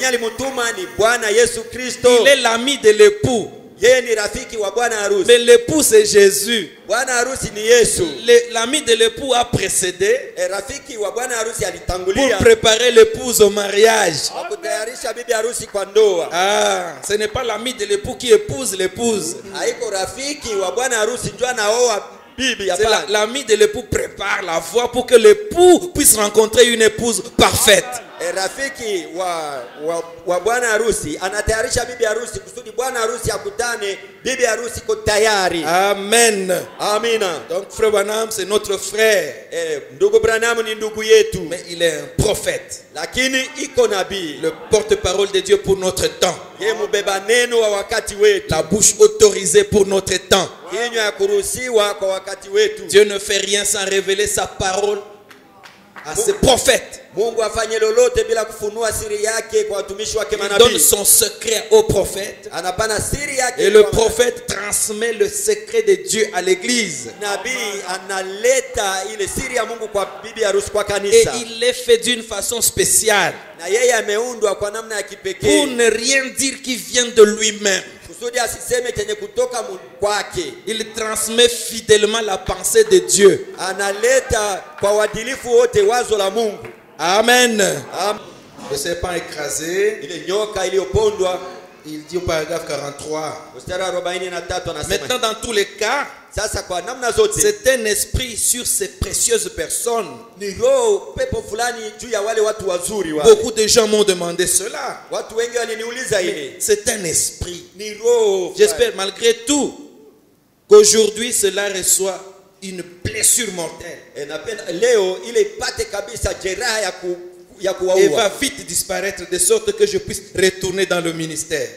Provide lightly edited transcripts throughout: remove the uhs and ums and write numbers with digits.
alimutuma ni Bwana Yesu Kristo. Il est l'ami de l'époux. Yeye ni rafiki wa bwana harusi. Mais l'épout c'est Jésus. Bwana harusi ni Yesu. L'ami de l'époux a précédé Rafiki wa bwana harusi pour alitangulia préparer l'épouse au mariage. kutayarisha bibi harusi kwa ndoa. Ah, ce n'est pas l'ami de l'époux qui épouse l'épouse. Haiko rafiki wa bwana harusi ndio anaoa bibi. C'est l'ami de l'époux prépare la voie pour que l'époux puisse rencontrer une épouse parfaite. Rafiki wa bwana harusi anatayarisha bibi harusi kusudi bwana harusi akutane bibi harusi ko tayari. Amen. Amina. Donc frère Branham c'est notre frère. Ndugu Branham ni ndugu yetu. Mais il est un prophète. Lakini iko nabii. Le porte-parole de Dieu pour notre temps. Yeye mubeba neno wa wakati wetu. La bouche autorisée pour notre temps. Kinywa ya kuruhusiwa kwa wakati wetu. Dieu ne fait rien sans révéler sa parole à ses prophètes. Mungu afanye lolote bila kufunua siri yake kwa watumishi wake manabii. Il donne son secret au prophète. Anapana siri yake. Et le prophète transmet le secret de Dieu à l'église. Nabii analeta ile siri ya Mungu kwa bibi harusi kwa Et kanisa. il les fait d'une façon spéciale. Na yeye ameundwa kwa namna ya kipekee. Pour ne rien dire qui vient de lui-même. Kusudi asiseme chenye kutoka kwake. Il transmet fidèlement la pensée de Dieu. Analeta kwa uadilifu wote wazo la Mungu. Amen. Le serpent écrasé. Ile nyoka iliyopondwa. Il dit au paragraphe 43. Maintenant dans tous les cas, c'est un esprit sur ces précieuses personnes. Beaucoup de gens m'ont demandé cela. C'est un esprit. J'espère malgré tout qu'aujourd'hui cela reçoit une blessure mortelle. Et va vite disparaître de sorte que je puisse retourner dans le ministère.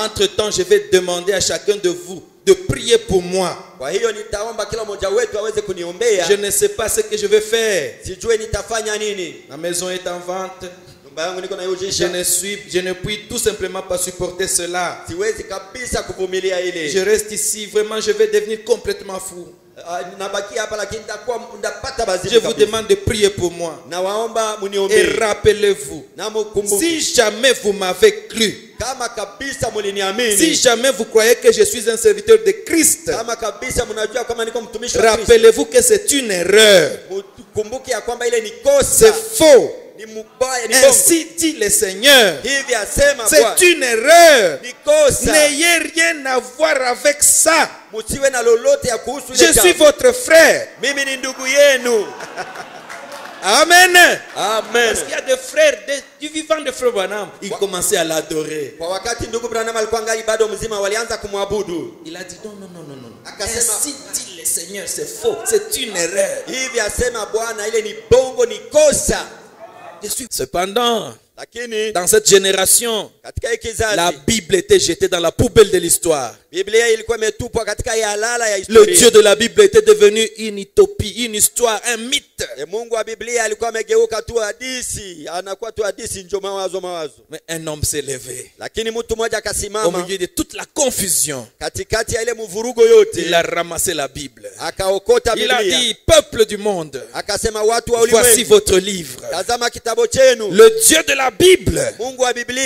Entre temps, je vais demander à chacun de vous de prier pour moi. Je ne sais pas ce que je vais faire. Ma maison est en vente. Je ne puis tout simplement pas supporter cela. Je reste ici, vraiment je vais devenir complètement fou. Je vous demande de prier pour moi. Et rappelez-vous, si jamais vous m'avez cru, si jamais vous croyez que je suis un serviteur de Christ, rappelez-vous que c'est une erreur. C'est faux. Ainsi dit le Seigneur. C'est une erreur. N'ayez rien à voir avec ça. Je suis votre frère. Amen. Amen. Parce qu'il y a des frères du vivant de frère Branham. Ils commençaient à l'adorer. Il a dit non. Ainsi dit le Seigneur, c'est faux. C'est une erreur. Cependant, dans cette génération, la Bible était jetée dans la poubelle de l'histoire. Le Dieu de la Bible était devenu une utopie, une histoire, un mythe. Mais un homme s'est levé au milieu de toute la confusion. Il a ramassé la Bible. Il a dit, peuple du monde, voici votre livre. Le Dieu de la Bible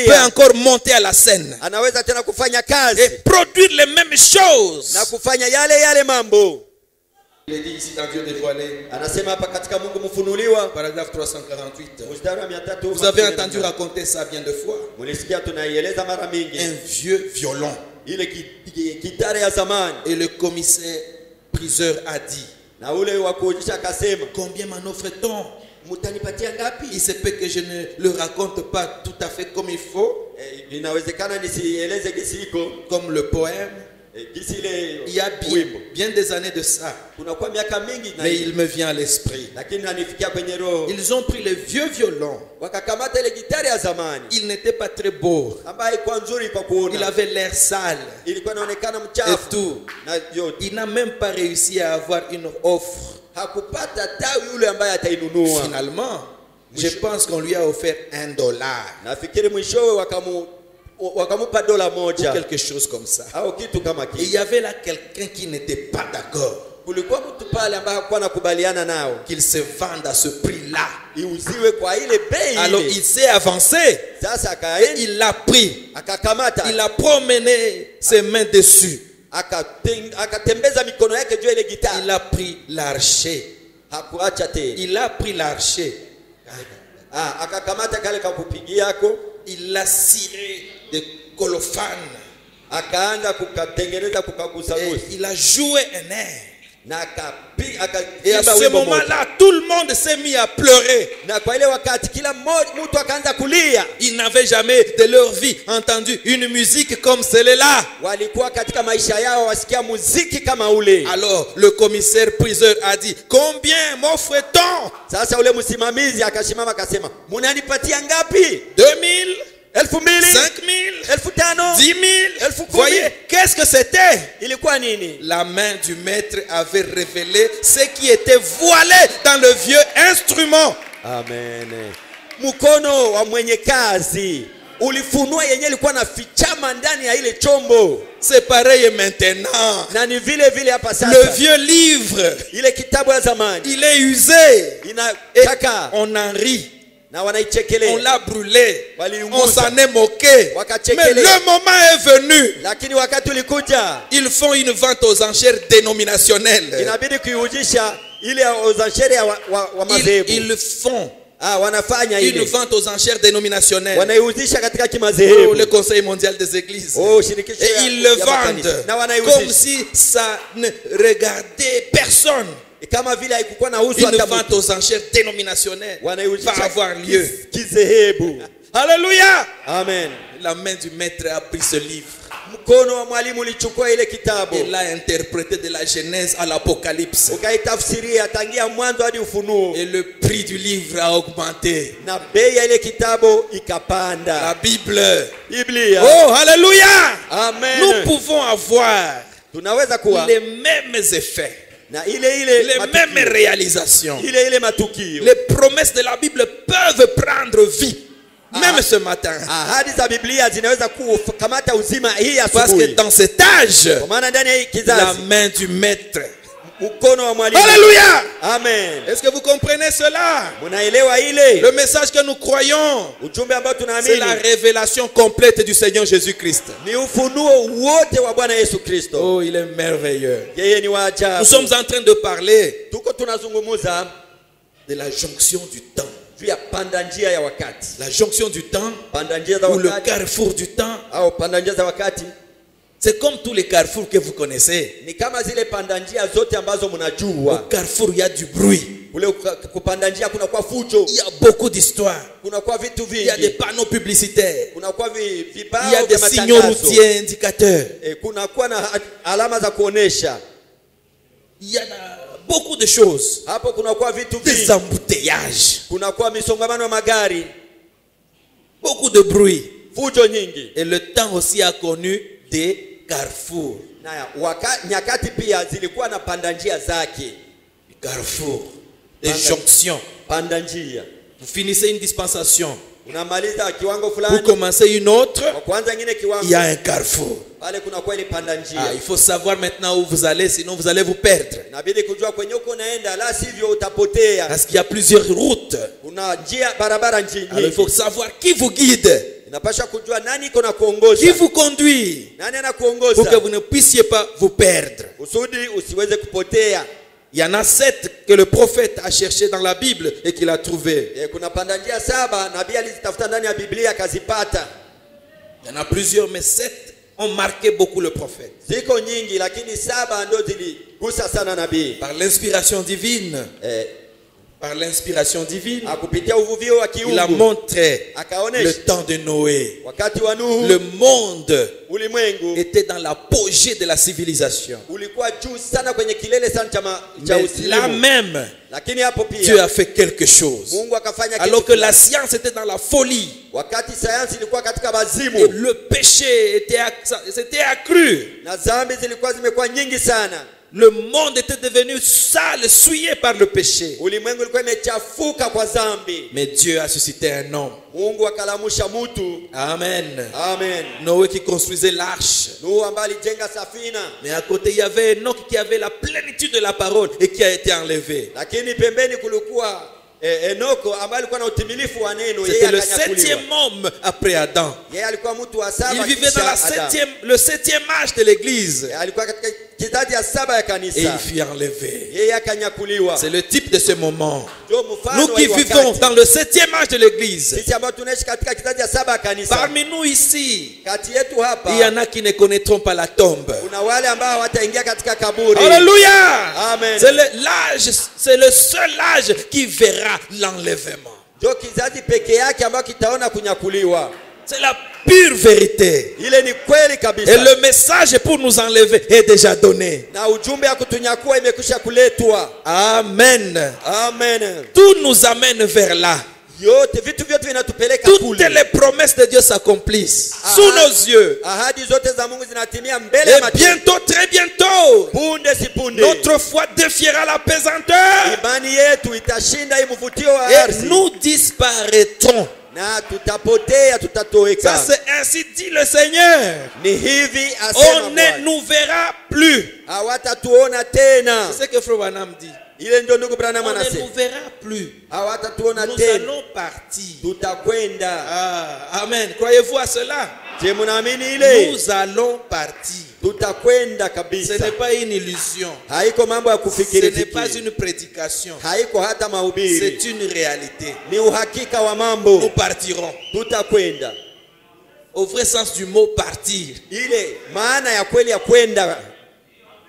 peut encore monter à la scène et produire les mêmes choses. Il est dit ici dans Dieu dévoilé, paragraphe 348. Vous avez entendu raconter ça bien de fois. Un vieux violon. Et le commissaire priseur a dit, combien m'en offre-t-on? Il se peut que je ne le raconte pas tout à fait comme il faut, comme le poème. Il y a bien des années de ça, mais il me vient à l'esprit. Ils ont pris le vieux violon. Il n'était pas très beau. Il avait l'air sale et tout. Il n'a même pas réussi à avoir une offre. Finalement, je pense qu'on lui a offert $1 ou quelque chose comme ça. Et il y avait là quelqu'un qui n'était pas d'accord. kulikuwa mtu pale ambaye hakuwa nakubaliana nao qu'il se vende à ce prix-là. iuziwe kwa ile bei. Alors il s'est avancé. Sasa akaenda, Il l'a pris. akakamata, Il a promené ses mains dessus. akatembeza mikono yake juu ile gitaa. Il a pris l'archer. Hakuacha tena. Il a pris l'archer. Akakamata kale kakupigia yako. Il l'a ciré de colophane. Akaanza kukatengeneza kukagusagusa. Il a joué un air. Et à ce moment-là, tout le monde s'est mis à pleurer. Ils n'avaient jamais de leur vie entendu une musique comme celle-là. Alors le commissaire priseur a dit, combien m'offre-t-on? 2000, 5000, 10 000. Voyez, qu'est-ce que c'était? La main du maître avait révélé ce qui était voilé dans le vieux instrument. Amen. Mkono wa mwenye kazi ulifunua yenye ilikuwa na fichama ndani ya ile chombo. C'est pareil maintenant. Na ni vile vile hapa sasa. Le vieux livre, ile kitabu ya zamani, il est usé. Et on en rit. On l'a brûlé. On s'en est moqué. Mais le moment est venu. Ils font une vente aux enchères dénominationnelles. Ils font une vente aux enchères dénominationnelles. Le Conseil mondial des églises. Et ils le vendent comme si ça ne regardait personne. Une vente aux enchères dénominationnelles va avoir lieu. Alléluia. Amen. La main du maître a pris ce livre. Il l'a interprété de la Genèse à l'Apocalypse. Et le prix du livre a augmenté. La Bible. Oh, alléluia. Amen. Nous pouvons avoir les mêmes effets. Les mêmes réalisations. Les promesses de la Bible peuvent prendre vie. Même ce matin. Parce que dans cet âge, la main du maître. Alléluia. Amen. Est-ce que vous comprenez cela? Le message que nous croyons, c'est la révélation complète du Seigneur Jésus-Christ. Oh, il est merveilleux. Nous sommes en train de parler de la jonction du temps. La jonction du temps, ou le carrefour du temps. C'est comme tous les carrefours que vous connaissez. Au carrefour, il y a du bruit. Il y a beaucoup d'histoires. Il y a des panneaux publicitaires. Il y a des signaux routiers indicateurs. Il y a beaucoup de choses. Des embouteillages. Beaucoup de bruit. Et le temps aussi a connu des carrefours. Carrefour. Des jonctions. Vous finissez une dispensation. Vous commencez une autre. Il y a un carrefour. Il faut savoir maintenant où vous allez, sinon vous allez vous perdre. Parce qu'il y a plusieurs routes. Alors il faut savoir qui vous guide, qui vous conduit, pour que vous ne puissiez pas vous perdre. Il y en a 7 que le prophète a cherché dans la Bible et qu'il a trouvé. Il y en a plusieurs, mais 7 ont marqué beaucoup le prophète. Par l'inspiration divine. Par l'inspiration divine, il a montré le temps de Noé. Le monde était dans l'apogée de la civilisation. Mais là même, Dieu a fait quelque chose. Alors que la science était dans la folie. Et le péché s'était accru. Le monde était devenu sale, souillé par le péché. Ulimwengu ulikuwa imechafuka kwa dhambi. Mais Dieu a suscité un homme. Mungu akalamusha mtu. Amen. Amen. Noé qui construisait l'arche. Nuhu ambaye alijenga safina. Mais à côté il y avait Enoch qui avait la plénitude de la parole et qui a été enlevé. Lakini pembeni kulikuwa Enoko ambaye alikuwa na utimilifu wa neno. C'était le 7e homme après Adam. Yeye alikuwa mtu wa saba. Il vivait dans le 7e âge de l'église. Alikuwa katika kizazi ya saba ya kanisa. Et il fut enlevé. Yeye akanyakuliwa. C'est le type de ce moment. Nous qui vivons dans le 7e âge de l'église. Sisi ambao tunaishi katika kizazi ya saba ya kanisa. Parmi nous ici, kati yetu hapa, il y en a qui ne connaîtront pas la tombe. Kuna wale ambao hawataingia katika kaburi. Alléluia. Amen. C'est le seul âge qui verra l'enlèvement. Ndio kizazi peke yake ambao kitaona kunyakuliwa. C'est la pure vérité. Ile ni kweli kabisa. Et le message pour nous enlever est déjà donné. Na ujumbe ya kutunyakua imekwisha kuletwa. Amen. Amen. Tout nous amène vers là. Yote vitu vyote vinatupeleka kule. Toutes les promesses de Dieu s'accomplissent sous nos yeux. Ahadi zote za Mungu zinatimia mbele ya macho. Et bientôt, très bientôt, punde si punde, notre foi défiera la pesanteur. Imani yetu itashinda mvutio wa ardhi. Et nous disparaîtrons. Na tutapotea, tutatoweka. Ça c'est ainsi dit le Seigneur. Ni hivi asema on ne nous verra plus. Hawatatuona tena. C'est ce que Frère Branham dit. Ile ndio ndugu Branham on anasema. ne nous verra plus. Hawatatuona nous tena. Nous allons partir. Tutakwenda. Amen. Croyez-vous à cela? Je munaamini ile? Nous allons partir. Tutakwenda kabisa. Ce n'est pas une illusion. Haiko mambo ya kufikiri. Ce n'est pas une prédication. Haiko hata mahubiri. C'est une réalité. Ni uhakika wa mambo. Nous partirons. Tutakwenda. Au vrai sens du mot partir. Ile maana ya kweli ya kwenda.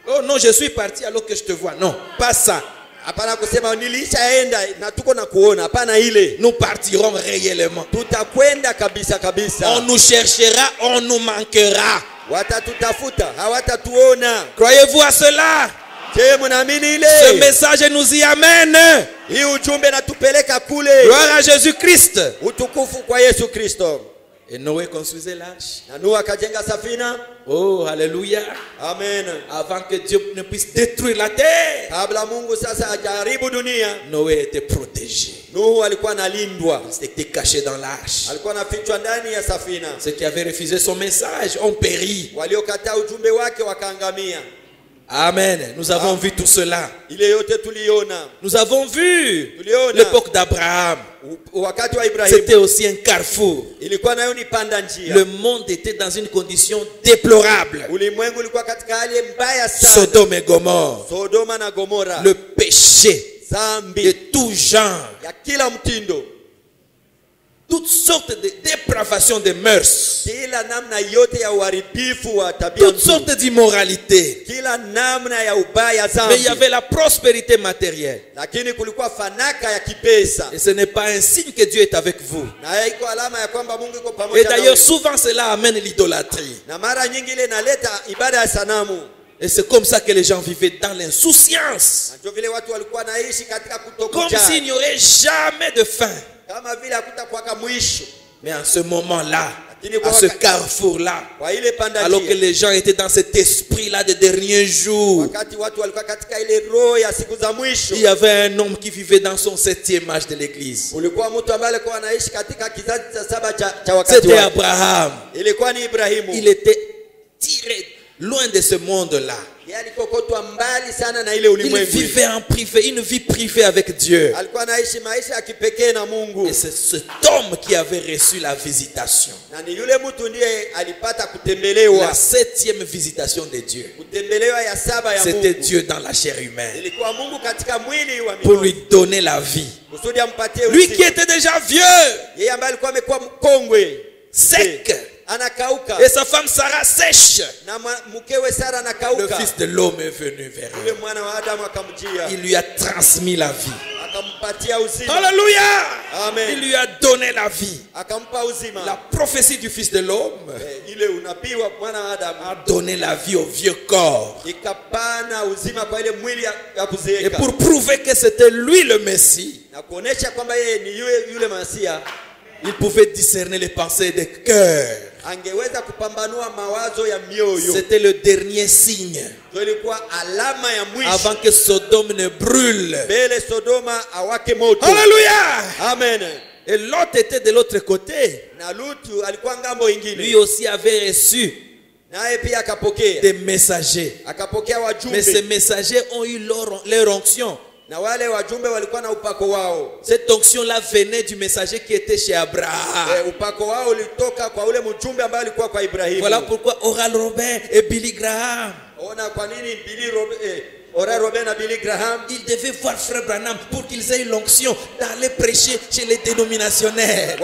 Oh non, je suis parti alors que je te vois. Non, pas ça. Hapana kusema nilishaenda na tuko na kuona. Hapana ile. Nous partirons réellement. Tutakwenda kabisa kabisa. On nous cherchera, on nous manquera. Watatutafuta, hawatatuona. Croyez-vous à cela? Ce message nous y amène. Hii ujumbe natupeleka kule. Gloire à Jésus-Christ. Utukufu kwa Yesu Kristo. Et Noé construisait l'arche. Na Noa akajenga safina. Oh, alléluia. Amen. Avant que Dieu ne puisse détruire la terre. Kabla Mungu sasa hajaribu dunia. Noé était protégé. Nuhu alikuwa analindwa. Il était caché dans l'arche. Alikuwa anafichwa ndani ya safina. Ceux qui avaient refusé son message ont péri. Waliokataa ujumbe wake wakaangamia. Amen. Nous avons vu tout cela. Nous avons vu l'époque d'Abraham. C'était aussi un carrefour. Le monde était dans une condition déplorable. Sodome et Gomorrhe. Le péché de tout genre. Toutes sortes de dépravations de mœurs. Toutes sortes d'immoralité. Mais il y avait la prospérité matérielle. Et ce n'est pas un signe que Dieu est avec vous. Et d'ailleurs souvent cela amène l'idolâtrie. Et c'est comme ça que les gens vivaient dans l'insouciance. Comme s'il n'y aurait jamais de fin. Mais en ce moment-là, à ce carrefour-là, alors que les gens étaient dans cet esprit-là des derniers jours, il y avait un homme qui vivait dans son 7e âge de l'église. C'était Abraham. Il était tiré loin de ce monde-là. Il vivait en privé, une vie privée avec Dieu. Et c'est cet homme qui avait reçu la visitation. La 7e visitation de Dieu. C'était Dieu dans la chair humaine. Pour lui donner la vie. Lui qui était déjà vieux, sec. Et sa femme Sarah sèche. Le fils de l'homme est venu vers elle. Il lui a transmis la vie. Alléluia. Il lui a donné la vie. La prophétie du fils de l'homme a donné la vie au vieux corps. Et pour prouver que c'était lui le Messie, Il pouvait discerner les pensées des cœurs. Angeweza kupambanua mawazo ya mioyo. C'était le dernier signe. Ilikuwa alama ya mwisho. Avant que Sodome ne brûle. Mbele Sodoma awake moto. Alléluia. Amen. Et Lot était de l'autre côté. Na Lutu alikuwa ngambo ingine. Lui aussi avait reçu des messagers. Mais ces messagers ont eu leur onction. Cette onction-là venait du messager qui était chez Abraham. Voilà pourquoi Oral Robert et Billy Graham, ils devaient voir Frère Branham pour qu'ils aient l'onction d'aller prêcher chez les dénominationnaires.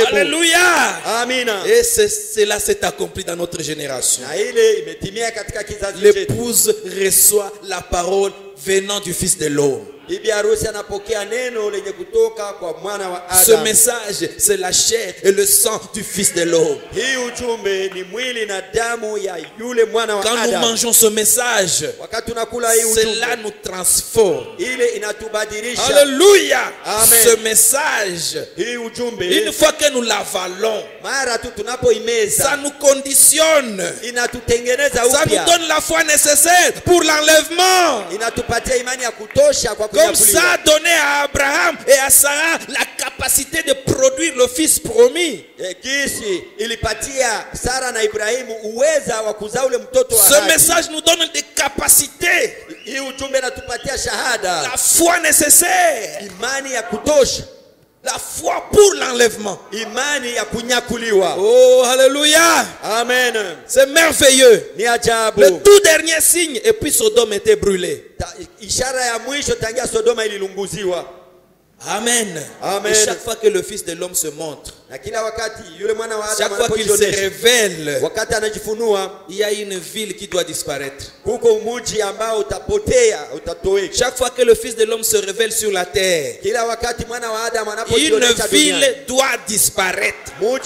Alléluia. Amina. Et cela s'est accompli dans notre génération. L'épouse reçoit la parole venant du Fils de l'homme. Ce message, c'est la chair et le sang du Fils de l'homme. Quand nous mangeons ce message, cela nous transforme. Alléluia. Ce message, une fois que nous l'avalons, ça nous conditionne. Ça nous donne la foi nécessaire pour l'enlèvement. Comme ça a donné à Abraham et à Sarah la capacité de produire le fils promis. Ce message nous donne des capacités, la foi nécessaire, la foi pour l'enlèvement. Oh, alléluia. Amen. C'est merveilleux. Le tout dernier signe, et puis Sodome était brûlé. Amen. Amen. Et chaque fois que le Fils de l'homme se montre, chaque fois qu'il se révèle, il y a une ville qui doit disparaître. Chaque fois que le Fils de l'homme se révèle sur la terre, une ville doit disparaître. Au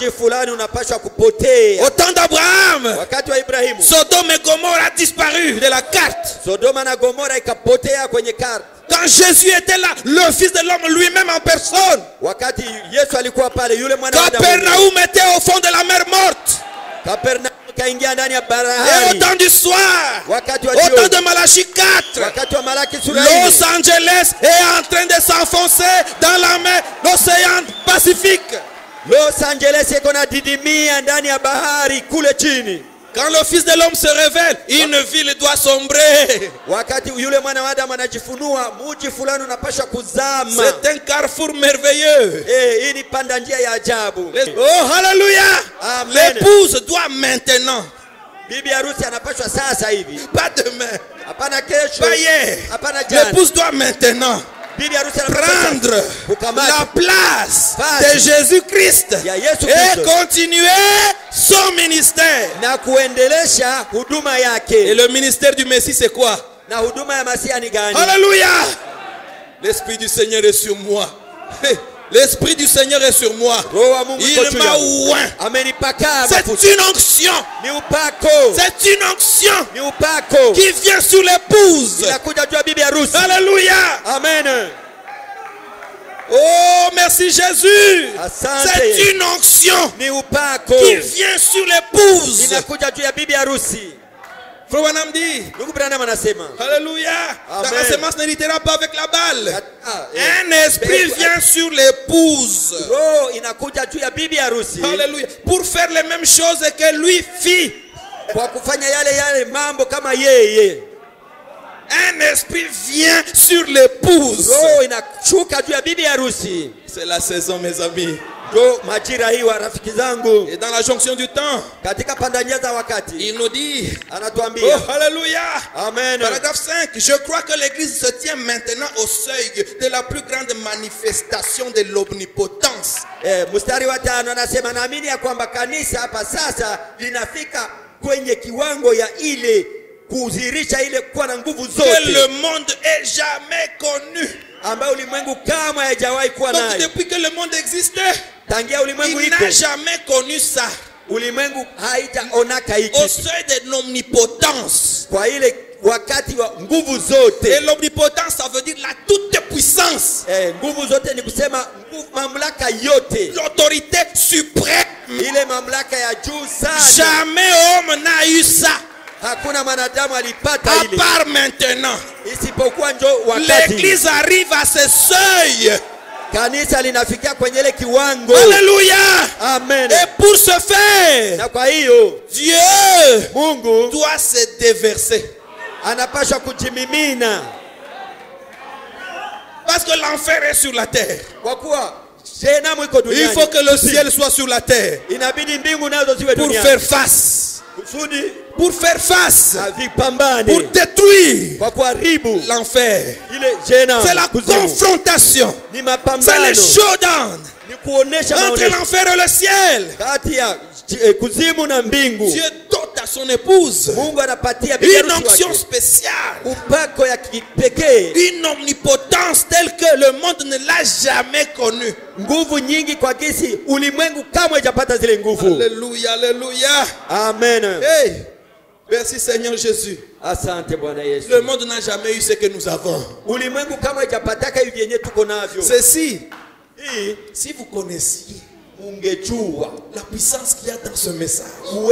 temps d'Abraham, Sodome et Gomorrhe a disparu de la carte. Quand Jésus était là, le Fils de l'homme lui-même en personne, Capernaum était au fond de la mer morte. Et au temps du soir, au temps de Malachie 4, Los Angeles est en train de s'enfoncer dans la mer, l'océan Pacifique. Los Angeles iko nadidimia ndani ya bahari kule chini. Quand le Fils de l'homme se révèle, une ville doit sombrer. C'est un carrefour merveilleux. Oh, alléluia. L'épouse doit maintenant, pas demain, pas hier, l'épouse doit maintenant prendre la place de Jésus-Christ et continuer son ministère. Et le ministère du Messie, c'est quoi? Alléluia. L'Esprit du Seigneur est sur moi. L'Esprit du Seigneur est sur moi. Il m'a oint. C'est une onction. C'est une onction qui vient sur l'épouse. Alléluia. Amen. Oh, merci Jésus. C'est une onction qui vient sur l'épouse. Frère Branham dit, alléluia, la semence n'héritera pas avec la balle. Un esprit vient sur l'épouse. Alléluia. Pour faire les mêmes choses que lui fit. Un esprit vient sur l'épouse. C'est la saison, mes amis. Et dans la jonction du temps, il nous dit, oh, alléluia. Amen. Paragraphe 5, je crois que l'église se tient maintenant au seuil de la plus grande manifestation de l'omnipotence. Mstari wa 5 anasema naamini ya kwamba kanisa hapa sasa linafika kwenye kiwango ya ile kuzirisha ile kuwa na nguvu zote que le monde ait jamais connu. Ambayo ulimwengu kama haijawahi kuwa nayo. Donc depuis que le monde existait, tangia ulimwengu il n'a jamais connu ça. Ulimwengu haitaonaka hiki. Au seuil de l'omnipotence. Kwa ile wakati wa nguvu zote. Et l'omnipotence, ça veut dire la toute puissance. puissance. Nguvu zote ni kusema mamlaka yote. L'autorité suprême. Ile mamlaka ya juu sana. Jamais homme n'a eu ça. Hakuna mwanadamu alipata ile. À part maintenant. Isipokuwa njo wakati. L'église arrive à ce seuil. Kanisa linafikia kwenye ile kiwango. Alléluia. Amen. Et pour ce faire, na kwa hiyo Dieu Mungu doit se déverser. Anapaswa kujimimina. Parce que l'enfer est sur la terre. Kwa kuwa Jehanamu iko duniani. Il faut que le ciel soit sur la terre. Inabidi mbingu nazo ziwe duniani. Pour faire face. Pour faire face. Pour détruire l'enfer. C'est la confrontation. C'est le showdown entre l'enfer et le ciel. Dieu dote à son épouse une onction spéciale, une omnipotence telle que le monde ne l'a jamais connue. Alléluia, alléluia. Amen. Hey, merci Seigneur Jésus. Le monde n'a jamais eu ce que nous avons. Ceci, si vous connaissiez la puissance qu'il y a dans ce message, vous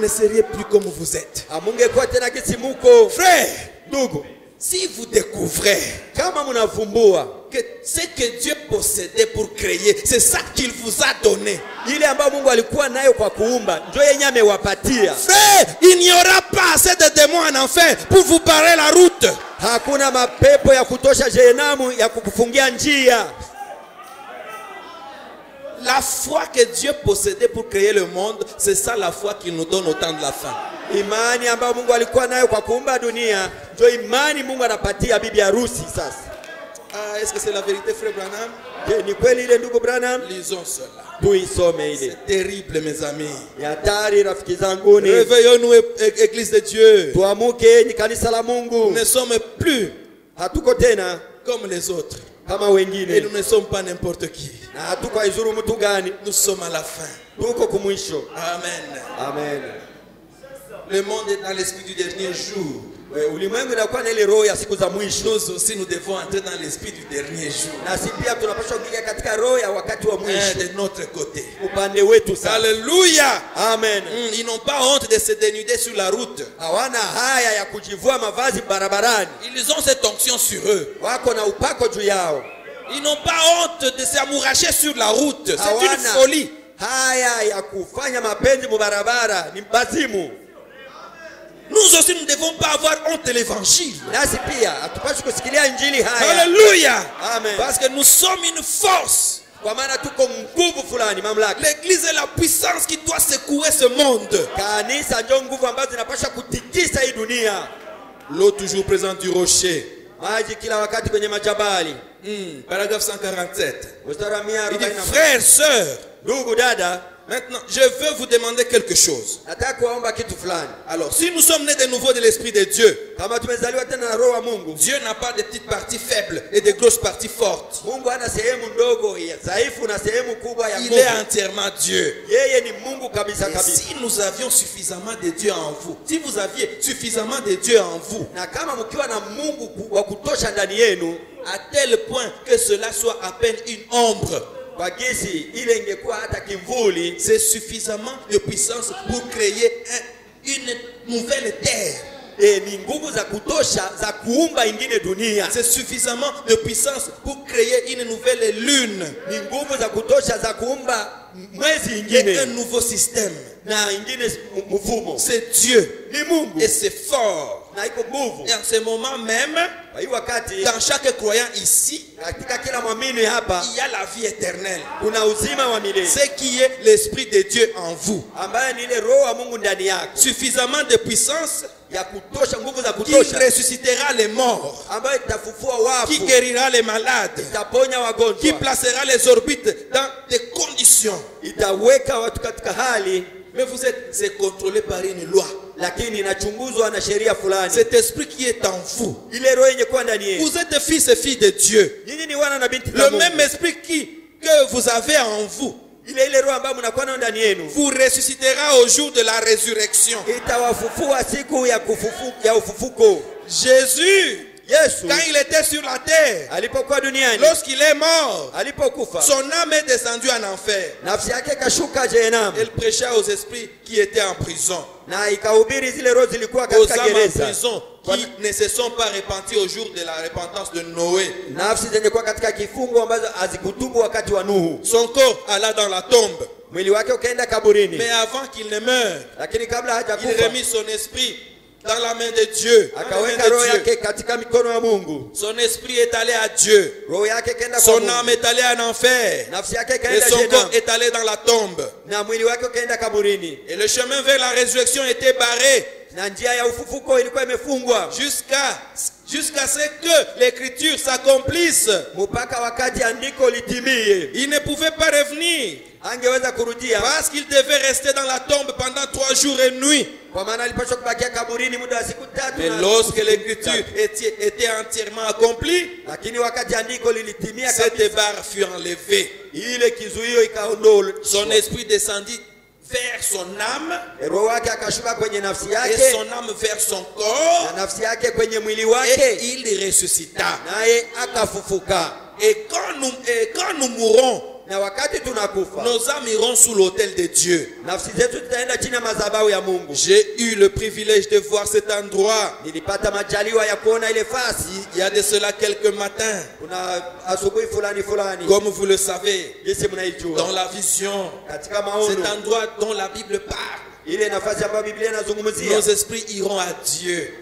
ne seriez plus comme vous êtes. Frère, si vous découvrez que ce que Dieu possédait pour créer, c'est ça qu'il vous a donné. Frère, il n'y aura pas assez de démons en enfer pour vous barrer la route. La foi que Dieu possédait pour créer le monde, c'est ça la foi qu'il nous donne au temps de la fin. Ah, est-ce que c'est la vérité, frère Branham? Lisons cela. C'est terrible, mes amis. Réveillons-nous, Église de Dieu. Nous ne sommes plus comme les autres. Et nous ne sommes pas n'importe qui. Nous sommes à la fin. Amen. Amen. Le monde est dans l'esprit du dernier jour. Nous aussi nous devons entrer dans l'esprit du dernier jour. De notre côté. Alléluia. Amen. Ils n'ont pas honte de se dénuder sur la route. Ils ont cette onction sur eux. Ils n'ont pas honte de s'amouracher sur la route. C'est une folie. Nous aussi nous ne devons pas avoir honte de l'évangile. Alléluia. Amen. Parce que nous sommes une force. L'église est la puissance qui doit secouer ce monde. L'eau toujours présente du rocher. Paragraphe 147. Il dit, frères, sœurs, maintenant, je veux vous demander quelque chose. Alors, si nous sommes nés de nouveau de l'Esprit de Dieu, Dieu n'a pas de petites parties faibles et de grosses parties fortes. Il est entièrement Dieu. Et si nous avions suffisamment de Dieu en vous, si vous aviez suffisamment de Dieu en vous, à tel point que cela soit à peine une ombre, c'est suffisamment de puissance pour créer une nouvelle terre. C'est suffisamment de puissance pour créer une nouvelle lune et un nouveau système. C'est Dieu et c'est fort. Et en ce moment même, dans chaque croyant ici, il y a la vie éternelle. Ce qui est l'Esprit de Dieu en vous. Suffisamment de puissance qui ressuscitera les morts, qui guérira les malades, qui placera les orbites dans des conditions. Mais vous êtes, c'est contrôlé par une loi. Cet esprit qui est en vous, vous êtes fils et filles de Dieu. Le même esprit que vous avez en vous vous ressuscitera au jour de la résurrection. Jésus Quand il était sur la terre, lorsqu'il est mort, son âme est descendue en enfer. Elle prêcha aux esprits qui étaient en prison, aux âmes en prison qui ne se sont pas repentis au jour de la repentance de Noé. Son corps alla dans la tombe. Mais avant qu'il ne meure, il remit son esprit dans la main de Dieu. Son esprit est allé à Dieu. Son âme est allée en enfer. Et son corps est allé dans la tombe. Et le chemin vers la résurrection était barré. Jusqu'à ce que l'écriture s'accomplisse. Il ne pouvait pas revenir parce qu'il devait rester dans la tombe pendant 3 jours et nuits. Mais lorsque l'écriture était entièrement accomplie, cette barre fut enlevée. Son esprit descendit vers son âme et son âme vers son corps, et il ressuscita. Et quand nous mourrons, nos âmes iront sous l'autel de Dieu. J'ai eu le privilège de voir cet endroit. Il y a de cela quelques matins. Comme vous le savez, dans la vision, cet endroit dont la Bible parle, nos esprits iront à Dieu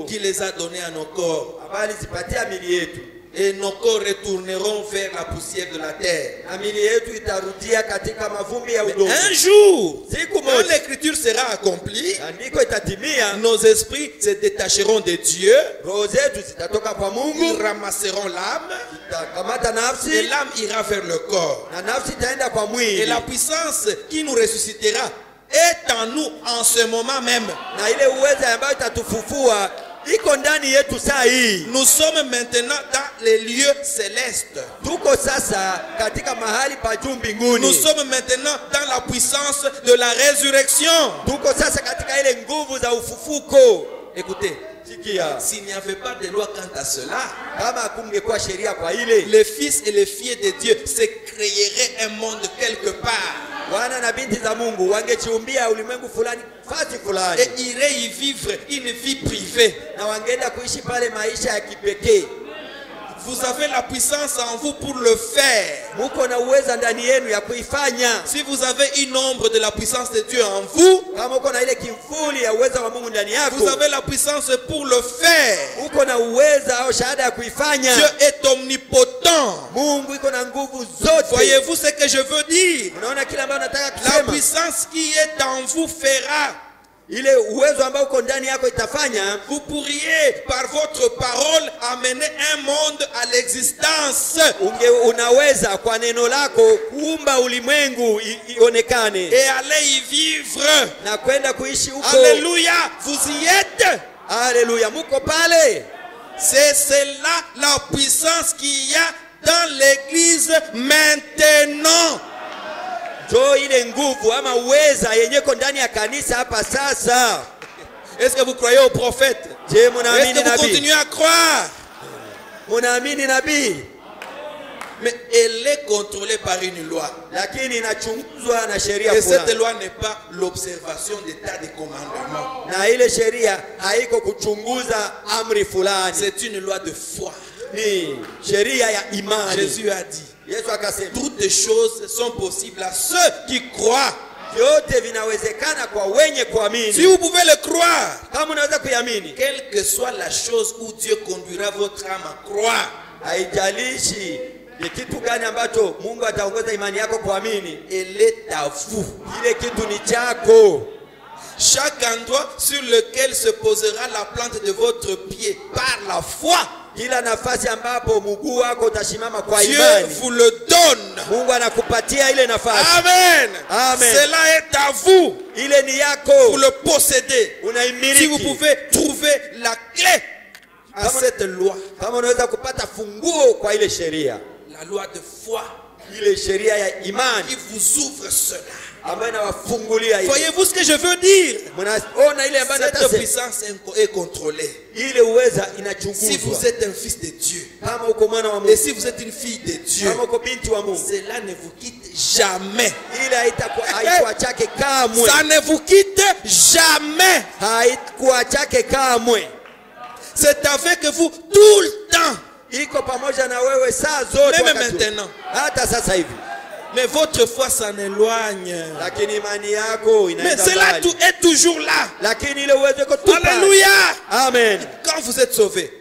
qui les a donnés à nos corps. Et nos corps retourneront vers la poussière de la terre. Mais un jour, quand l'écriture sera accomplie, nos esprits se détacheront de Dieu. Ils ramasseront l'âme. Et l'âme ira vers le corps. Et la puissance qui nous ressuscitera est en nous en ce moment même. Nous sommes maintenant dans les lieux célestes. Nous sommes maintenant dans la puissance de la résurrection. Écoutez, s'il n'y avait pas de loi quant à cela, les fils et les filles de Dieu se créeraient un monde quelque part. Et iraient y vivre une vie privée. Vous avez la puissance en vous pour le faire. Si vous avez une ombre de la puissance de Dieu en vous, vous avez la puissance pour le faire. Dieu est omnipotent. Voyez-vous ce que je veux dire? La puissance qui est en vous fera. Vous pourriez par votre parole amener un monde à l'existence. Et aller y vivre. Alléluia, vous y êtes. Alléluia, c'est cela la puissance qu'il y a dans l'église maintenant. Est-ce que vous croyez aux prophètes? Est-ce que vous continuez à croire? Mais elle est contrôlée par une loi. Et cette loi n'est pas l'observation des tas de commandements. C'est une loi de foi. Jésus a dit, toutes les choses sont possibles à ceux qui croient. Si vous pouvez le croire, quelle que soit la chose où Dieu conduira votre âme à croire, elle est à vous. Chaque endroit sur lequel se posera la plante de votre pied par la foi, Dieu vous le donne. Amen. Cela est à vous. Vous le possédez. Si vous pouvez trouver la clé à cette loi, la loi de foi qui vous ouvre cela. Voyez-vous ce que je veux dire? Cette puissance est contrôlée. Si vous êtes un fils de Dieu, et si vous êtes une fille de Dieu, cela ne vous quitte jamais. Ça ne vous quitte jamais. C'est avec vous tout le temps. Même maintenant. Mais votre foi s'en éloigne. Mais cela est toujours là. Alléluia. Amen. Quand vous êtes sauvé,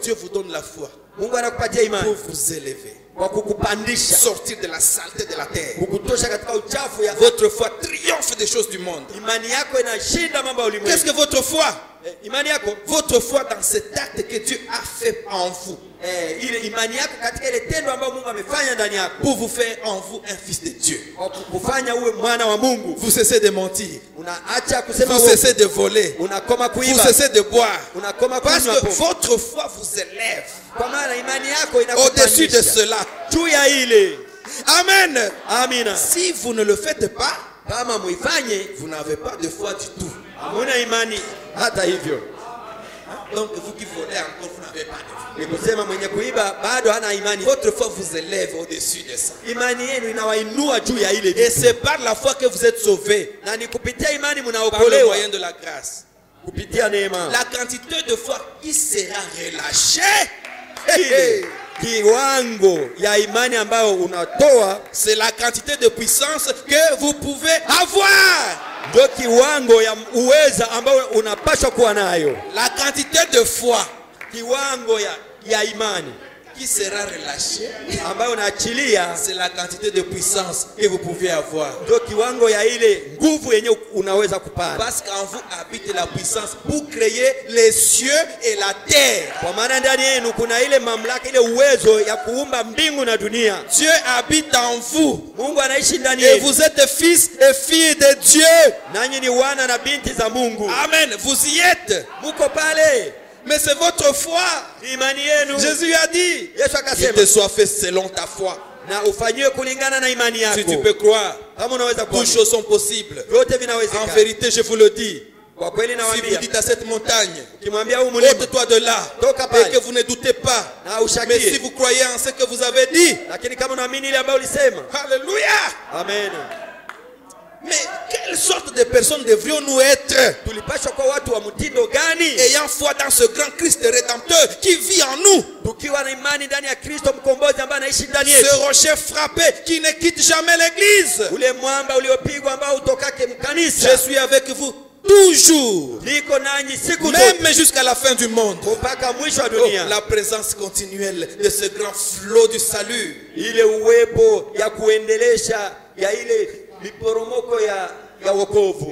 Dieu vous donne la foi pour vous élever, sortir de la saleté de la terre. Votre foi triomphe des choses du monde. Qu'est-ce que votre foi? Votre foi dans cet acte que Dieu a fait en vous, pour vous faire en vous un fils de Dieu. Vous cessez de mentir, vous cessez de voler, vous cessez de boire, parce que votre foi vous élève au-dessus de cela. Amen. Si vous ne le faites pas, vous n'avez pas de foi du tout. Donc vous qui volez encore, vous n'avez pas de foi. Votre foi vous élève au-dessus de ça. Et c'est par la foi que vous êtes sauvés, par le moyen de la grâce. La quantité de foi qui sera relâchée, c'est la quantité de puissance que vous pouvez avoir. La quantité de foi qui sera relâchée, c'est la quantité de puissance que vous pouvez avoir. Parce qu'en vous habite la puissance pour créer les cieux et la terre. Dieu habite en vous. Et vous êtes fils et filles de Dieu. Amen. Vous y êtes. Mais c'est votre foi. Jésus a dit, qu'il te soit fait selon ta foi. Si tu peux croire, toutes choses sont possibles. En vérité, je vous le dis, si vous dites à cette montagne, ôte-toi de là, et que vous ne doutez pas, mais si vous croyez en ce que vous avez dit, alléluia. Amen. Mais quelle sorte de personnes devrions-nous être, ayant foi dans ce grand Christ rédempteur qui vit en nous, ce rocher frappé qui ne quitte jamais l'église? Je suis avec vous toujours, même jusqu'à la fin du monde. Oh, la présence continuelle de ce grand flot du salut,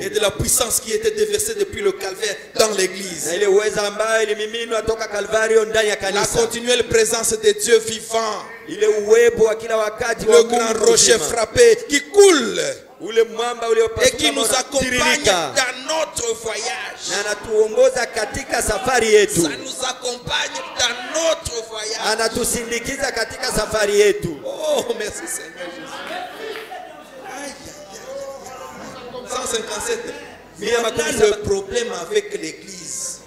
et de la puissance qui était déversée depuis le calvaire dans l'église. La continuelle présence de Dieu vivant, le grand rocher frappé qui coule et qui nous accompagne dans notre voyage. Ça nous accompagne dans notre voyage. Oh, merci Seigneur Jésus. 157. Mais on a le problème avec l'église.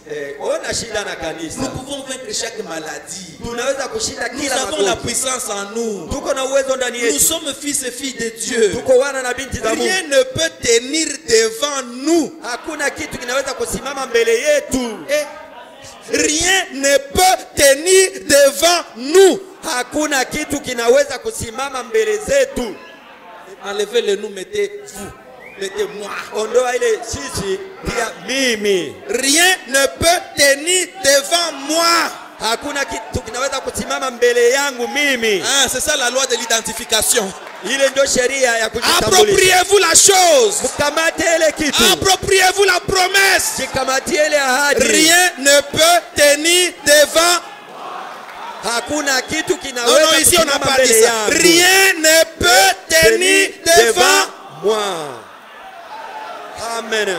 Nous pouvons vaincre chaque maladie. Nous avons la puissance en nous. Nous sommes fils et filles de Dieu. Rien ne peut tenir devant nous. Et rien ne peut tenir devant nous. Enlevez-le, nous mettez-vous. Mettez-moi. Rien ne peut tenir devant moi. Ah, c'est ça la loi de l'identification. Appropriez-vous la chose. Appropriez-vous la promesse. Rien ne peut tenir devant. Non, ici on n'a pas dit ça. Rien ne peut tenir devant moi. Amen.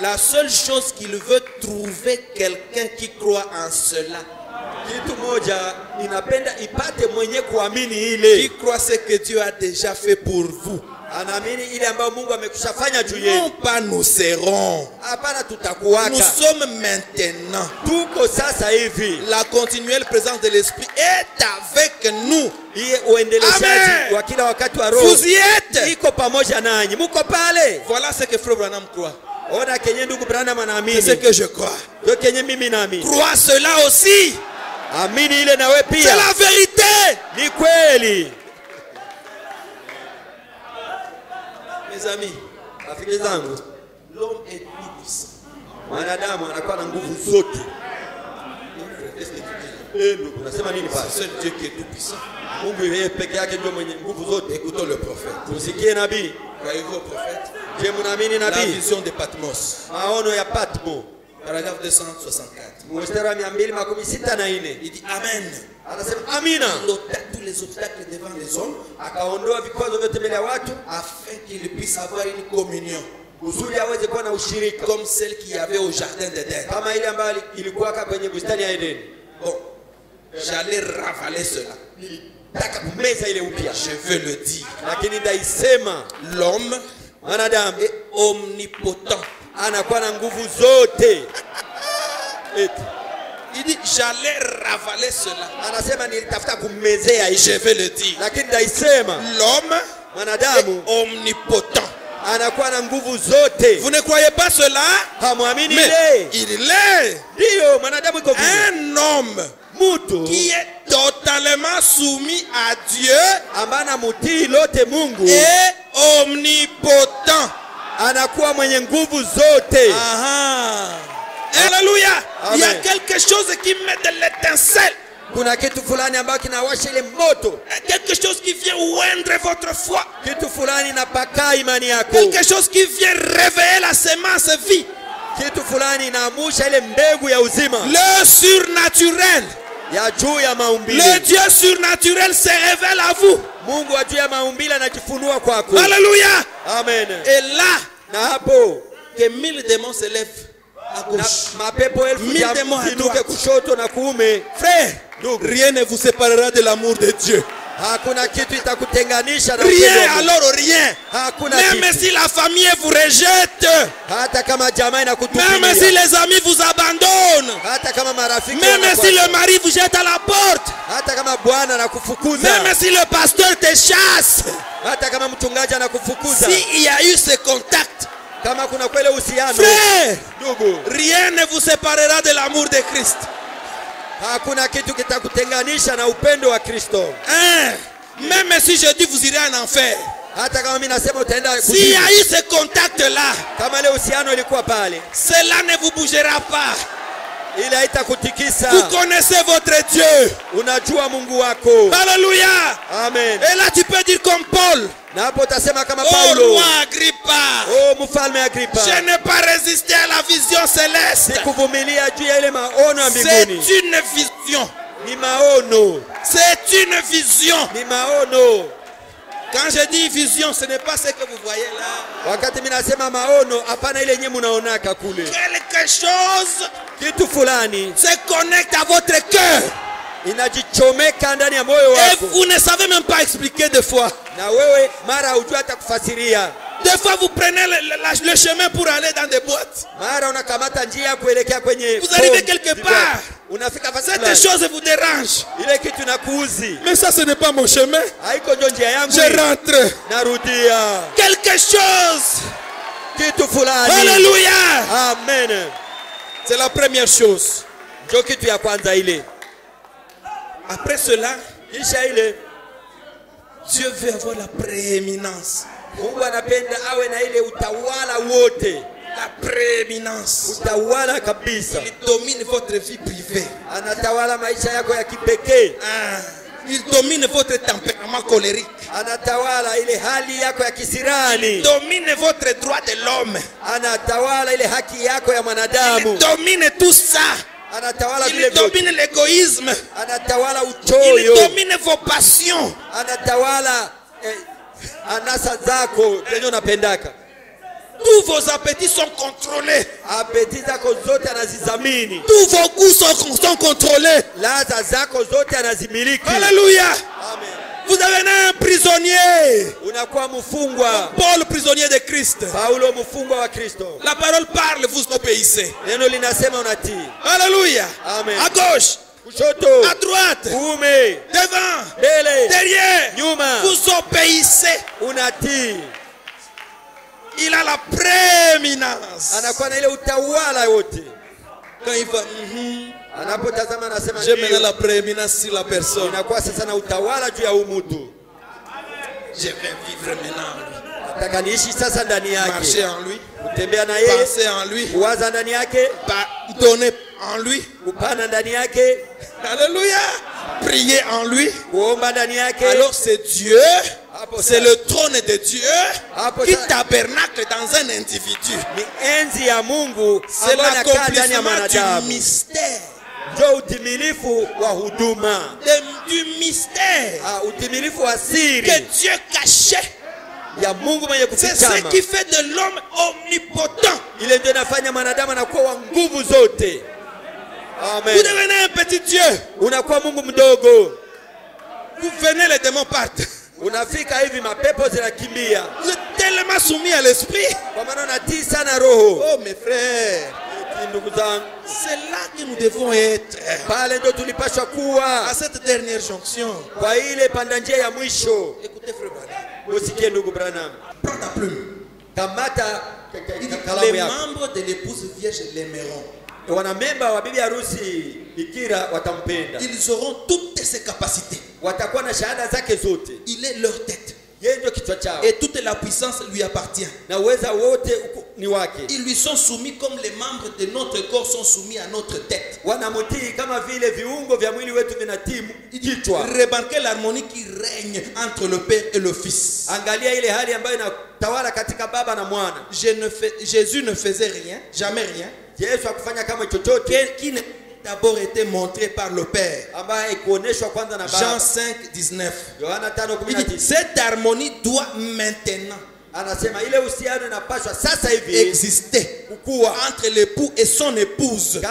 La seule chose qu'il veut trouver quelqu'un qui croit en cela. Kitu moja inapenda ipate mwenye kuamini ile. Qui croit ce que Dieu a déjà fait pour vous. Anaamini ile ambayo Mungu amekushafanya juu yenu. Non pas nous serons. Hapana tutakuwaka. Nous sommes maintenant. Tuko sasa hivi. La continuelle présence de l'Esprit est avec nous. Iye uendeleshaji wa kila wakati wa roho. Vous y êtes. Iko pamoja nanyi. Muko pale. Voilà ce que Frère Branham croit. Ona kenye ndugu Branham anaamini. C'est ce que je crois. Ndio kenye mimi naamini. Crois cela aussi. Amini ile nawe pia. C'est la vérité. Ni kweli. Mes amis, rafiki zangu, l'homme est tout puissant. Mwanadamu anakuwa na nguvu zote. Ndugu, unasema nini basi? C'est seul Dieu qui est tout puissant. Mungu yeye peke yake ndio mwenye nguvu zote. Écoutons le prophète. Tusikie nabii. Croyez-vous au prophète? Je mnaamini nabii? La vision de Patmos. Maono ya Patmo. Paragraphe 264. Mstari wa 264. Il dit Amen. Anasema amina. Il ôta tous les obstacles devant les hommes, akaondoa vikwazo vyote mbele ya watu, afin qu'ils puissent avoir une communion, kusudi aweze kuwa na ushirika comme celle qu'il y avait au jardin d'Éden. Kama ile ambayo ilikuwa kwenye bustani ya Edeni. Bon, j'allais ravaler cela. Nataka kumeza ile upya. Je veux le dire. Lakini ndaisema, l'homme, mwanadamu, est omnipotent. Anakuwa na nguvu zote. Il dit j'allais ravaler cela. Anasema nilitafuta kummezea hivi. Je vais le dire. Lakini ndaisema, l'homme, mwanadamu, est omnipotent. Anakuwa na nguvu zote. Vous ne croyez pas cela? Hamwamini ile? Il est. Ndio, mwanadamu iko vile. Un homme mutu qui est totalement soumis à Dieu, amana mutii lote Mungu, et omnipotent. Anakuwa mwenye nguvu zote. Aha. Alléluia. Il y a quelque chose qui met de l'étincelle. Kuna kitu fulani ambacho kinawasha ile moto. Quelque chose qui vient oindre votre foi. Kitu fulani napaka imani yako. Quelque chose qui vient réveiller la semence vie. Kitu fulani inaamusha ile mbegu ya uzima. Le surnaturel. Ya juu ya maumbile. Le Dieu surnaturel se révèle à vous. Mungu wa juu ya maumbile anajifunua kwako. Alléluia. Amen. Et là, na hapo que 1000 démons se lèvent à gauche, mapepo 1000 démons zinuke kushoto na kuume. Frère, rien ne vous séparera de l'amour de Dieu. Hakuna kitu itakutenganisha na rien, alors rien. Hakuna même kitu. Si la famille vous rejette, hata kama jamaa inakutupilia, même si les amis vous abandonnent, hata kama marafiki, même si le mari vous jette à la porte, hata kama bwana anakufukuza, même si le pasteur te chasse, hata kama mchungaji anakufukuza, si il y a eu ce contact, kama kuna kwele uhusiano, frère, ndugu, rien ne vous séparera de l'amour de Christ. Hakuna kitu kitakutenganisha na upendo wa Kristo. Même si je dis vous irez en enfer, hata kama mimi nasema utaenda kuzimu, s'il y a eu ce contact là, kama ile uhusiano ilikuwa pale, cela ne vous bougera pas. Ile haitakutikisa. Vous connaissez votre Dieu. Unajua Mungu wako. Alléluia. Amen. Et là tu peux dire comme Paul. Na hapo utasema kama Paulo. Paulo. Roi Agrippa. Oh mfalme Agrippa. Je n'ai pas résisté à la vision céleste. Sikuvumilia juu ya ile maono ya mbinguni. C'est une vision. Ni maono. C'est une vision. Ni maono. Quand je dis vision, ce n'est pas ce que vous voyez là. Wakati mimi nasema maono, hapana ile yenyewe mnaonaka kule. Quelque chose kitu fulani se connecte à votre cœur. Inajichomeka ndani ya moyo wako. Et vous ne savez même pas expliquer des fois. Na wewe mara hujui hata kufasiria. Des fois vous prenez le chemin pour aller dans des boîtes. Mara unakamata njia kuelekea kwenye. Vous arrivez quelque part. Unafika fasi fulani. Cette chose vous dérange. Ile kitu inakuuzi. Mais ça ce n'est pas mon chemin. Haiko ndio njia yangu. Je rentre. Narudia. Quelque chose. Kitu fulani. Alléluia. Amen. C'est la première chose. Ndio kitu ya kwanza ile. Après cela, Dieu veut avoir la prééminence. Mungu anapenda awe na ile utawala wote. La prééminence. Utawala kabisa. Il domine votre vie privée. Anatawala maisha yako ya kipekee. Il domine votre tempérament colérique. Anatawala ile hali yako ya kisirani. Il domine votre droit de l'homme. Anatawala ile haki yako ya mwanadamu. Il domine tout ça. Anatawala il domine l'égoïsme. Anatawala uchoyo. Il domine vos passions. Anatawala anasa zako zenye unapendaka. Tous vos appétits sont contrôlés. Apetiti zako zote anazidhamini. Tous vos goûts sont contrôlés. Ladha zako zote anazimiliki. Alléluia. Amen. Vous avez un prisonnier. Unakuwa mfungwa. Paul, prisonnier de Christ. Paulo mfungwa wa Kristo. La parole parle, vous obéissez. Neno linasema unatii. Alléluia. Amen. À gauche, kushoto, à droite, kuume, devant, mbele, derrière, nyuma. vous obéissez. Unatii. Il a la prééminence. Anakuwa na ile utawala wote. Quand il va, anapotazama anasema j'ai maintenant la prééminence sur la personne. Inakuwa sasa na utawala juu ya mtu. Je vais vivre maintenant. Nataka niishi sasa ndani yake. Marcher en lui. Kutembea na yeye. Penser en lui. Kuwaza ndani yake. Donner en lui. Kupana ndani yake. Alléluia. Prier en lui. Kuomba ndani yake. Alors c'est Dieu. C'est le trône de Dieu qui tabernacle dans un individu. C'est l'accomplissement du mystère. Du mystère que Dieu cachait. C'est ce qui fait de l'homme omnipotent. Vous devenez un petit Dieu. Vous venez, les démons partent. Unafika hivi mapepo zinakimbia. Vous êtes tellement soumis à l'esprit. Kwa maana unatii sana roho. Oh mes frères, c'est là que nous devons être. Pale ndo tulipaswa kuwa. À cette dernière jonction. Kwa ile panda njia ya mwisho. Écoutez frère Branham. Usikie ndugu Branham. Prends ta plume. Kamata les membres de l'épouse vierge l'aimeront. Wanamemba wa bibi harusi bikira watampenda. Ils auront toutes ses capacités. Watakuwa na shahada zake zote. Il est leur tête. Yeye ndio kichwa chao. Et toute la puissance lui appartient. Na uweza wote ni wake. Ils lui sont soumis comme les membres de notre corps sont soumis à notre tête. Wanamutii kama vile viungo vya mwili wetu vinatii kichwa. Remarquez l'harmonie qui règne entre le Père et le Fils. Angalia ile hali ambayo inatawala katika baba na mwana. Jésus ne faisait rien, jamais rien. Yesu akufanya kama chochote qui d'abord été montré par le Père. Jean 5, 19. Il dit, cette harmonie doit maintenant exister entre l'époux et son épouse.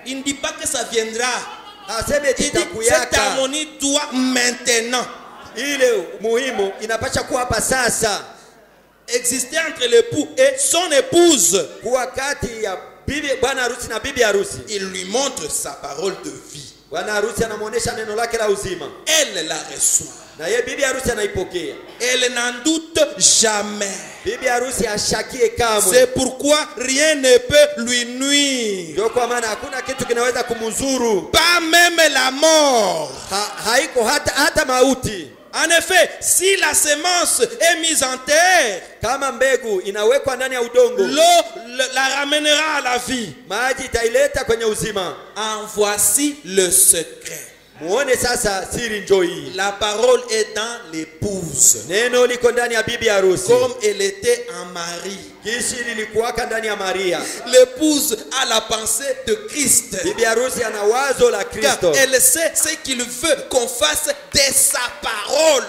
Il ne dit pas que ça viendra. Il dit, cette harmonie doit maintenant exister entre l'époux et son épouse. Il lui montre sa parole de vie. Elle la reçoit. Elle n'en doute jamais. C'est pourquoi rien ne peut lui nuire. Pas même la mort. En effet, si la semence est mise en terre, l'eau la ramènera à la vie. En voici le secret. La parole est dans l'épouse, comme elle était en Marie. L'épouse a la pensée de Christ, car elle sait ce qu'il veut qu'on fasse de sa parole.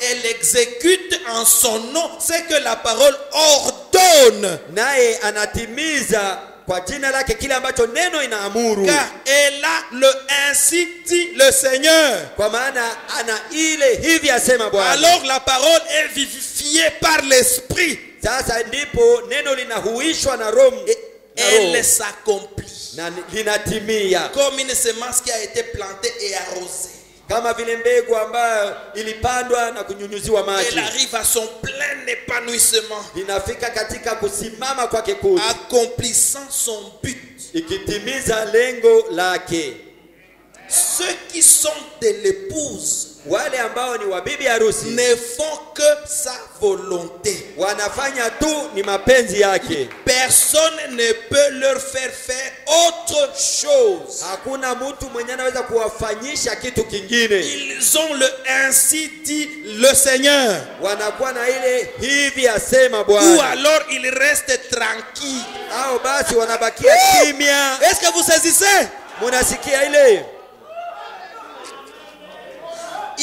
Elle exécute en son nom ce que la parole ordonne. Car elle a le ainsi dit le Seigneur. Alors la parole est vivifiée par l'esprit. Elle s'accomplit comme une semence qui a été plantée et arrosée. Elle arrive à son plein épanouissement, accomplissant son but. Ceux qui sont de l'épouse ne font que sa volonté. Personne ne peut leur faire faire autre chose. Ils ont le ainsi dit le Seigneur. Ou alors ils restent tranquilles. Est-ce que vous saisissez?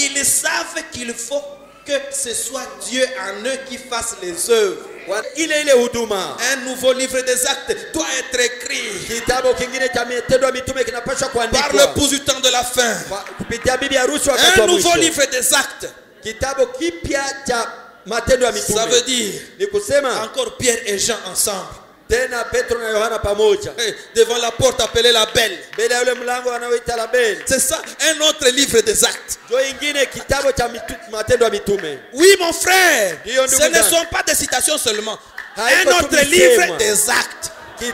ils savent qu'il faut que ce soit Dieu en eux qui fasse les œuvres. Un nouveau livre des actes doit être écrit par l'épouse du temps de la fin. Un nouveau livre des actes. Ça veut dire encore Pierre et Jean ensemble. Devant la porte appelée la Belle. C'est ça, un autre livre des actes. Oui, mon frère, ce ne sont pas des citations seulement. Un autre livre des actes. Un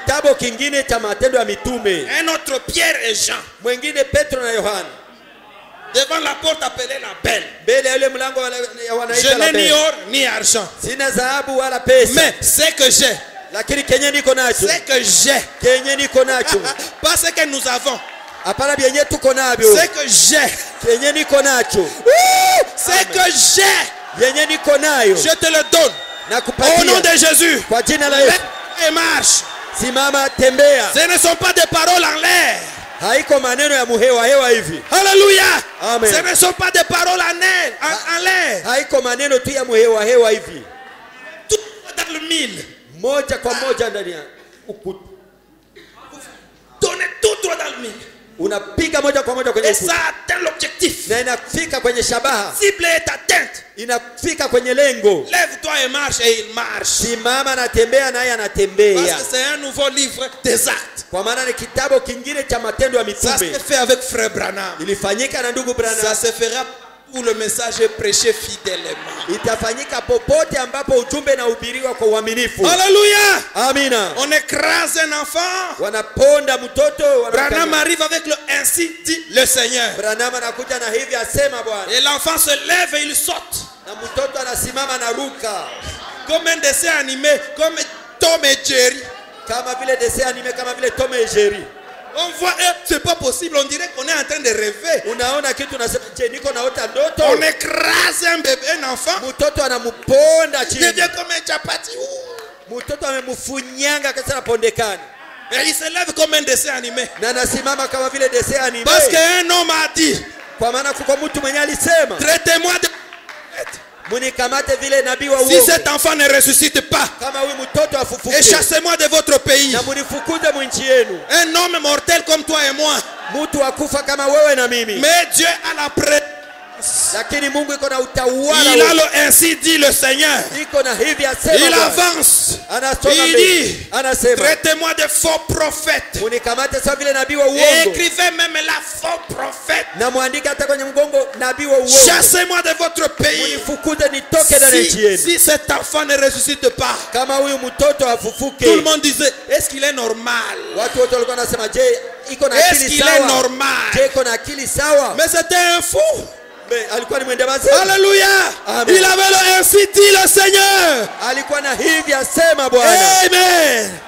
autre Pierre et Jean. Devant la porte appelée la Belle. Je n'ai ni or ni argent. Mais ce que j'ai. C'est que j'ai. Pas ce que nous avons. C'est que j'ai. C'est que j'ai. Je te le donne. Au nom de Jésus. Et marche. Ce ne sont pas des paroles en l'air. Alléluia. Ce ne sont pas des paroles en l'air. Tout dans le mille. Donnez tout droit dans le mille. Et ça atteint l'objectif. Cible est atteinte. Lève-toi et marche, et il marche. Parce que c'est un nouveau livre des actes. Ça se fait avec frère Branham. Ça se fera où le message est prêché fidèlement. Alléluia. Amina. On écrase un enfant. Branham arrive avec le ainsi dit le Seigneur. Et l'enfant se lève et il saute. Comme un dessin animé, comme Tom et Jerry. On voit, c'est pas possible, on dirait qu'on est en train de rêver. On écrase un bébé, un enfant. Il devient comme un chapati. Et il se lève comme un dessin animé. Parce qu'un homme a dit, traitez-moi de... Si cet enfant ne ressuscite pas, et chassez-moi de votre pays. Un homme mortel comme toi et moi. Mais Dieu a la présence. Il a le ainsi dit le Seigneur. Il avance. Il dit, traitez-moi de faux prophètes. Et écrivez même la faux prophète. Chassez-moi de votre pays. Si cet enfant ne ressuscite pas, tout le monde disait, est-ce qu'il est normal? Est-ce qu'il est normal? Mais c'était un fou. Alléluia. Il avait le ainsi dit le Seigneur. Amen.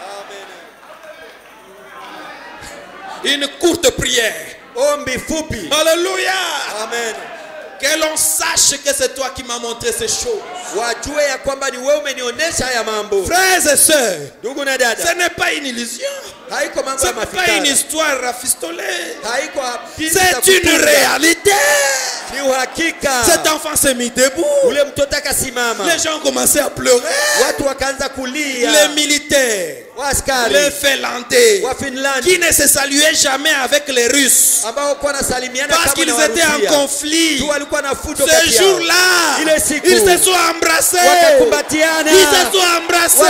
Une courte prière. Alléluia. Amen. Que l'on sache que c'est toi qui m'as montré ces choses. Frères et sœurs, ce n'est pas une illusion. Ce n'est pas une histoire rafistolée. C'est une réalité. Cet enfant s'est mis debout. Les gens ont commencé à pleurer. Les militaires, les Finlandais, qui ne se saluaient jamais avec les Russes parce qu'ils étaient en conflit. Ce jour-là, ils se sont embrassés. Ils se sont embrassés.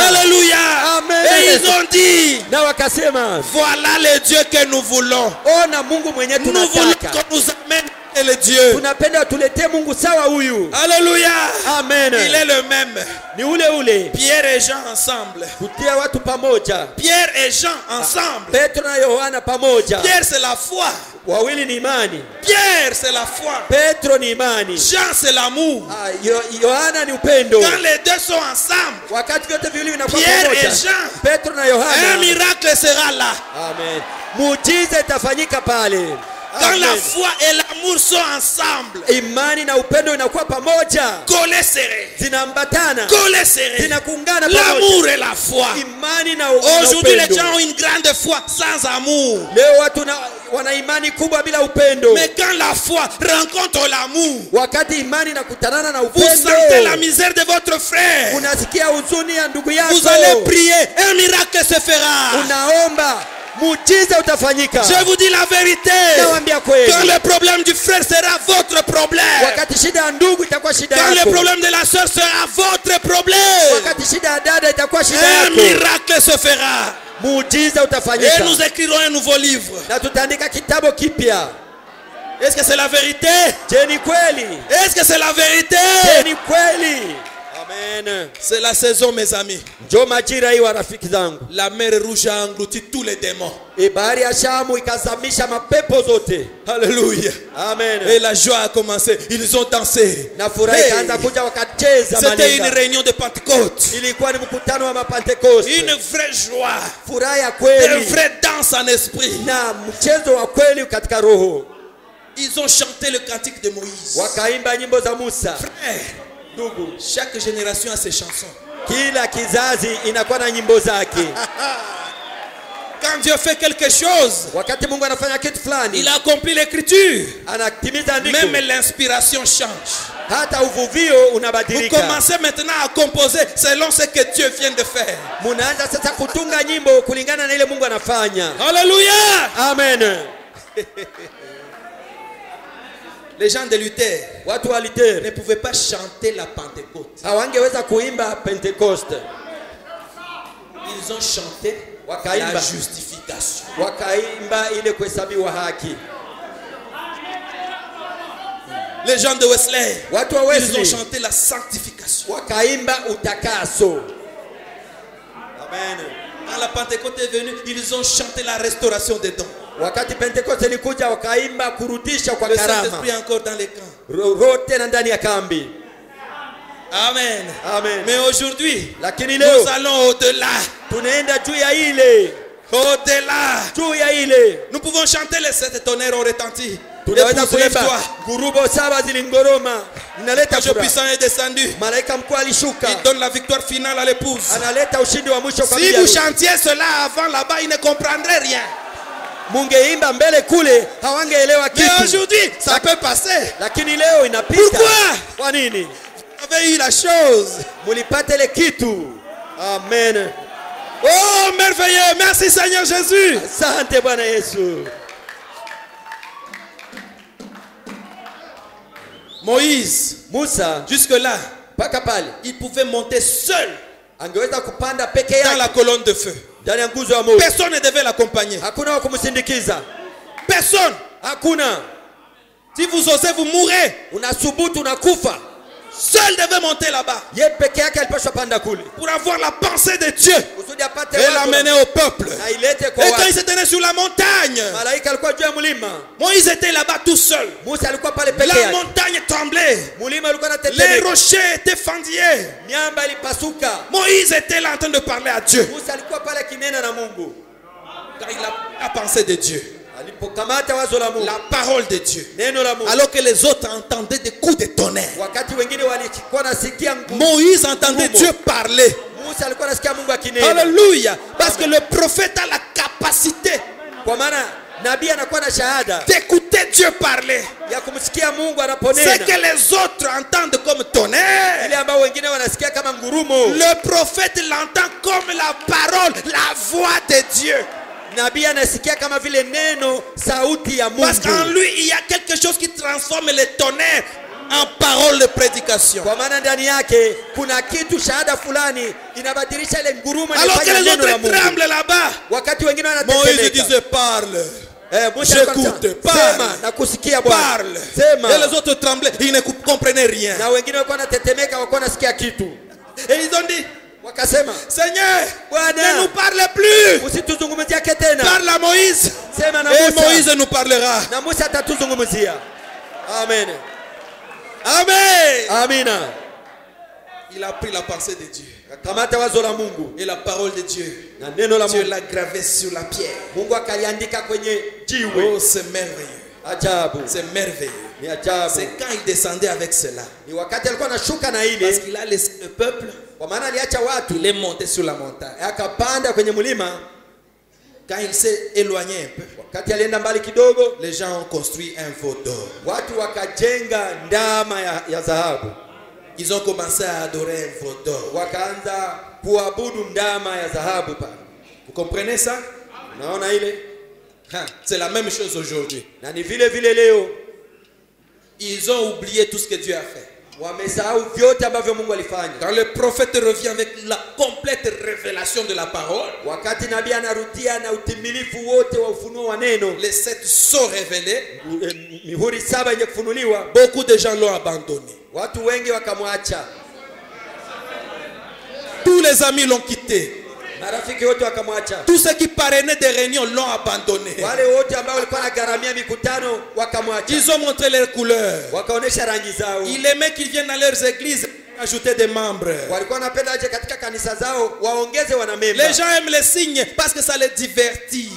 Alléluia. Et ils ont dit, voilà le Dieu que nous voulons. Nous voulons qu'on nous amène le Dieu. Alléluia. Amen. Il est le même. Pierre et Jean ensemble. Pierre et Jean ensemble. Pierre c'est la foi. Pierre c'est la foi. Jean c'est l'amour. Quand les deux sont ensemble, Pierre et Jean, un miracle sera là. Amen. Quand la foi et l'amour sont ensemble, imani na upendo inakuwa pamoja, collés serrés, zinaambatana, collés serrés, zinakuungana pamoja. L'amour et la foi. Imani na Aujourd'hui les gens ont une grande foi sans amour. Leo watu wana imani kubwa bila upendo. Mais quand la foi rencontre l'amour, wakati imani inakutanana na vous upendo, sentez la misère de votre frère, unasikia huzuni ya ndugu yako, vous allez prier, un miracle se fera. Unaomba, muujiza utafanyika. Je vous dis la vérité. Nawaambia kweli. Quand le problème du frère sera votre problème, wakati shida ya ndugu itakuwa shida yako, quand le problème de la sœur sera votre problème, wakati shida ya dada itakuwa shida un yako, miracle se fera. muujiza utafanyika. Et nous écrirons un nouveau livre. Na tutaandika kitabu kipya. Est-ce que c'est la vérité? Je ni kweli? Est-ce que c'est la vérité? Je ni kweli? Amen. C'est la saison, mes amis. Njoo majira hii wa rafiki zangu. La mer rouge a englouti tous les démons. Bahari ya Shamu ikazamisha mapepo zote. Alléluia. Amen. Et la joie a commencé. Ils ont dansé. Na furaha ikaanza kuja wakacheza malenga. C'était une réunion de Pentecôte. Ilikuwa ni mkutano wa Pentecoste. Une vraie joie. Furaha ya kweli. Une vraie danse en esprit. Na mchezo wa kweli katika roho. Ils ont chanté le cantique de Moïse. Wakaimba nyimbo za Musa. Frère, ndugu, chaque génération a ses chansons. Kila kizazi inakuwa na nyimbo zake. Quand Dieu fait quelque chose, wakati Mungu anafanya kitu fulani, il accomplit l'écriture. Anatimiza andiko. Même l'inspiration change. Hata uvuvio unabadilika. Vous commencez maintenant à composer selon ce que Dieu vient de faire. Munaanza sasa kutunga nyimbo kulingana na ile Mungu anafanya. Alléluia. Amen. Les gens de Luther, watu wa Luther ne pouvaient pas chanter la Pentecôte. Hawangeweza kuimba Pentecoste. Ils ont chanté wakaimba la justification. Wakaimba ile kuhesabiwa haki. Les gens de Wesley, watu wa Wesley, ils ont chanté la sanctification. Wakaimba utakaso. Amen. Quand la Pentecôte est venue, ils ont chanté la restauration des dons. Wakati Pentecoste ilikuja wakaimba kurudisha kwa karama. Le Saint-Esprit encore dans les camps. Roho tena ndani ya kambi. Amen. Amen. Mais aujourd'hui, lakini leo nous allons au-delà. Tunaenda juu ya ile. Au-delà. Juu ya ile. Nous pouvons chanter les sept tonnerres ont retenti. Tunaweza kuimba ngurumo saba zilingoroma. Inaleta furaha. Puissant est descendu. Malaika mkuu alishuka. Il donne la victoire finale à l'épouse. Analeta ushindi wa mwisho kwa bibi. Si vous chantiez cela avant là-bas, ils ne comprendraient rien. Mungeimba mbele kule hawangeelewa kitu. Mais aujourd'hui, ça peut passer. Lakini leo inapita. Pourquoi? Kwa nini? Vous avez eu la chose. Mulipata ile kitu. Amen. Oh merveilleux, merci Seigneur Jésus. Asante Bwana Yesu. Moïse, Musa, jusque là, il pouvait monter seul angeweza kupanda peke yake dans la colonne de feu. Ndani ya nguzo ya moto. Personne ne devait l'accompagner. Hakuna wa kumsindikiza. Personne. Hakuna. Si vous osez, vous mourrez. Unasubutu unakufa. Seul devait monter là-bas. Yeye peke yake alipaswa panda kule. Pour avoir la pensée de Dieu. Kusudi apate et l'amener au peuple. Na ilete kwa et watu. quand il se tenait sur la montagne, malaika alikuwa juu ya mlima. Moïse était là-bas tout seul. Musa alikuwa pale peke yake. La montagne tremblait. Mlima ulikuwa unatetemeka. Les rochers étaient fendillés. Miamba ilipasuka. Moïse était là en train de parler à Dieu. Musa alikuwa pale kinena na Mungu. Car il a la pensée de Dieu. Alipokamata wazo la Mungu. La parole de Dieu. Neno la Mungu. Alors que les autres entendaient des coups de tonnerre. Wakati wengine walikuwa nasikia Moïse entendait Dieu parler. Musa alikuwa anasikia Mungu akinena. Alléluia. Parce que le prophète a la capacité. Kwa maana nabii anakuwa na shahada d'écouter Dieu parler. Ya kumsikia Mungu anaponena. Ce que les autres entendent comme tonnerre. Ile ambao wengine wanasikia kama ngurumo. Le prophète l'entend comme la parole, la voix de Dieu. Nabii anasikia kama vile neno, sauti ya Mungu. Parce qu'en lui il y a quelque chose qui transforme les tonnerres en parole de prédication. Kwa maana ndani yake kuna kitu, shahada fulani inabadilisha ile ngurumo. Alors que les autres tremblent là-bas. Wakati wengine wanatetemeka. Moïse disait parle. J'écoute, parle. Parle. Et les autres tremblaient, ils ne comprenaient rien. Na wengine walikuwa wanatetemeka, walikuwa wanasikia kitu. Et ils ont dit, wakasema, Seigneur, ne nous parle plus. Usituzungumzie tena. Parle à Moïse. Sema na Musa. Et Moïse nous parlera. Na Musa atatuzungumzia. Amen. Amen. Amina. Il a pris la pensée de Dieu. Kamata wazo la Mungu. Et la parole de Dieu. Na neno la Mungu. Dieu l'a gravé sur la pierre. Mungu akaliandika kwenye jiwe. Oh, c'est merveilleux. C'est merveilleux. C'est quand il descendait avec cela. Parce qu'il a laissé le peuple. Il est monté sur la montagne. Quand il s'est éloigné un peu, les gens ont construit un veau d'or. Ils ont commencé à adorer un veau d'or. Vous comprenez ça? C'est la même chose aujourd'hui. Ils ont oublié tout ce que Dieu a fait. Quand le prophète revient avec la complète révélation de la parole, les 7 sont révélés. Beaucoup de gens l'ont abandonné. Tous les amis l'ont quitté. Tous ceux qui parrainaient des réunions l'ont abandonné. Ils ont montré leurs couleurs. Ils aimaient qu'ils viennent dans leurs églises ajouter des membres. Les gens aiment les signes parce que ça les divertit.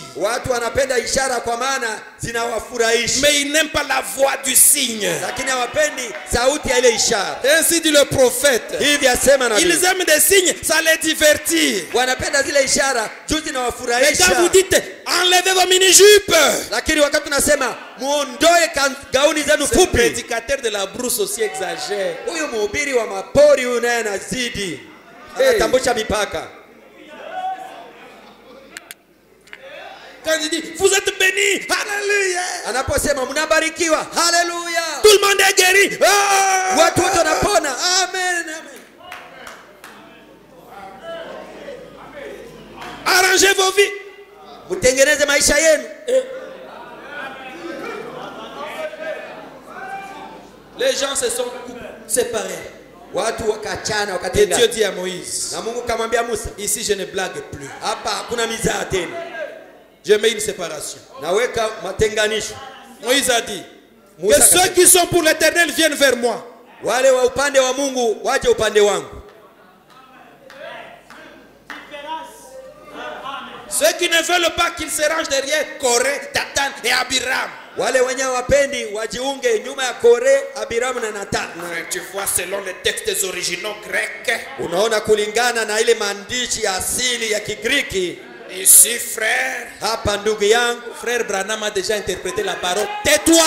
Mais ils n'aiment pas la voix du signe. Ainsi dit le prophète. Ils aiment des signes, ça les divertit. Mais quand vous dites enlevez vos mini-jupes, ce prédicateur de la brousse aussi exagère. Quand il dit vous êtes bénis, alléluia, tout le monde est guéri, amen. Arrangez vos vies. Les gens se sont séparés. Et Dieu dit à Moïse, ici je ne blague plus. Je mets une séparation. Moïse a dit que ceux qui sont pour l'Éternel viennent vers moi. Ceux qui ne veulent pas qu'ils se rangent derrière Corée, Datan et Abiram. Tu vois selon les textes originaux grecs. Ici frère, frère Branham a déjà interprété la parole. Tais-toi.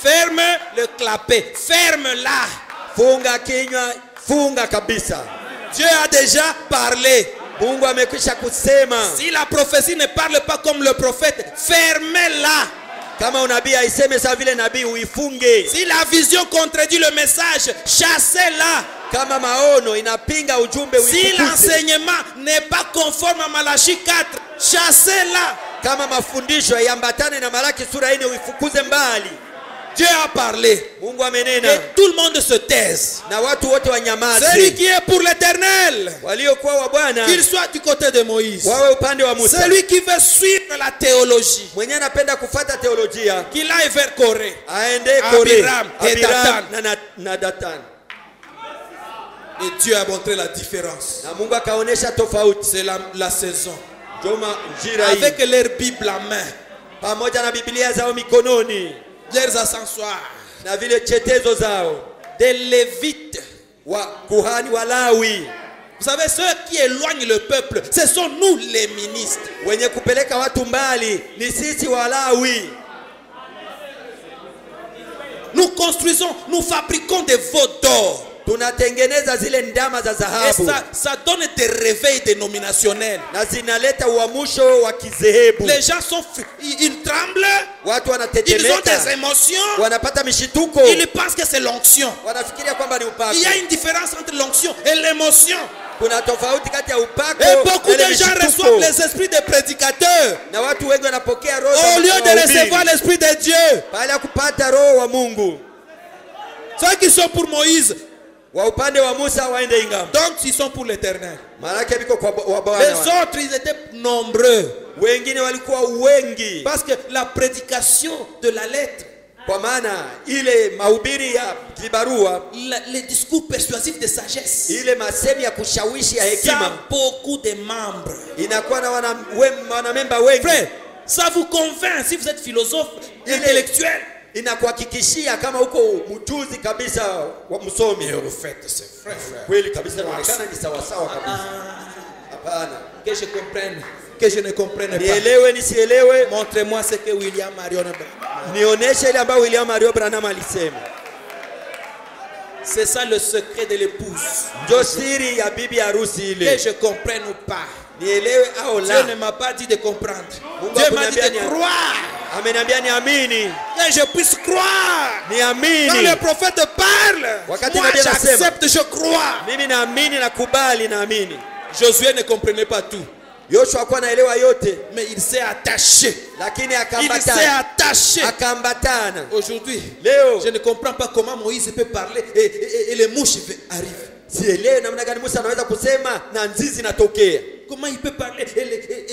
Ferme le clapet. Ferme-la. Dieu a déjà parlé. Si la prophétie ne parle pas comme le prophète, fermez-la. Si la vision contredit le message, chassez-la. Si l'enseignement n'est pas conforme à Malachie 4, chassez-la. Dieu a parlé. Et tout le monde se taise. Celui qui est pour l'Éternel, qu'il soit du côté de Moïse. Celui qui veut suivre la théologie, qu'il aille vers Corée, Abiram et Datan. Et Dieu a montré la différence. C'est la saison. Avec leur Bible en main, leurs accessoires, des Lévites, vous savez, ceux qui éloignent le peuple, ce sont nous les ministres. Nous construisons, nous fabriquons des veaux d'or. Et ça donne des réveils dénominationnels. Les gens sont, ils tremblent, ils ont des émotions, ils pensent que c'est l'onction. Il y a une différence entre l'onction et l'émotion. Et beaucoup de gens reçoivent les esprits des prédicateurs au lieu de recevoir l'esprit de Dieu. Ceux qui sont pour Moïse, donc ils sont pour l'Éternel. Les autres, ils étaient nombreux. Parce que la prédication de la lettre Kwa maana ile mahubiri ya kibarua, les discours persuasifs de sagesse, ile masemi ya kushawishi ya hekima, ça a beaucoup de membres. inakuwa na wanamemba wengi. Frère, ça vous convainc si vous êtes philosophe intellectuel. Inakuhakikishia kama uko mjuzi kabisa wa msomi. Mais au fait, c'est vrai, frère. Kweli kabisa inaonekana ni sawa sawa kabisa. Hapana. Que je comprenne, que je ne comprenne pas. Nielewe nisielewe, montrez-moi ce que William Marion Branham. Nionyeshe ile ambayo William Marion Branham alisema. C'est ça le secret de l'épouse. Ndio siri ya bibi harusi ile. Que je comprenne ou pas. Nielewe au la. Dieu ne m'a pas dit de comprendre. Dieu m'a dit de croire. Ameniambia niamini. Que je puisse croire. Niamini. Quand le prophète parle, wakati moi j'accepte, je crois. Mimi naamini na kubali naamini. Josué ne comprenait pas tout. Yoshua hakuwa anaelewa yote, mais il s'est attaché. Lakini il s'est attaché. Akambatana. Aujourd'hui, leo je ne comprends pas comment Moïse peut parler et les mouches arrivent. Sielewi namna gani Musa anaweza kusema na nzizi natokea. Comment il peut parler et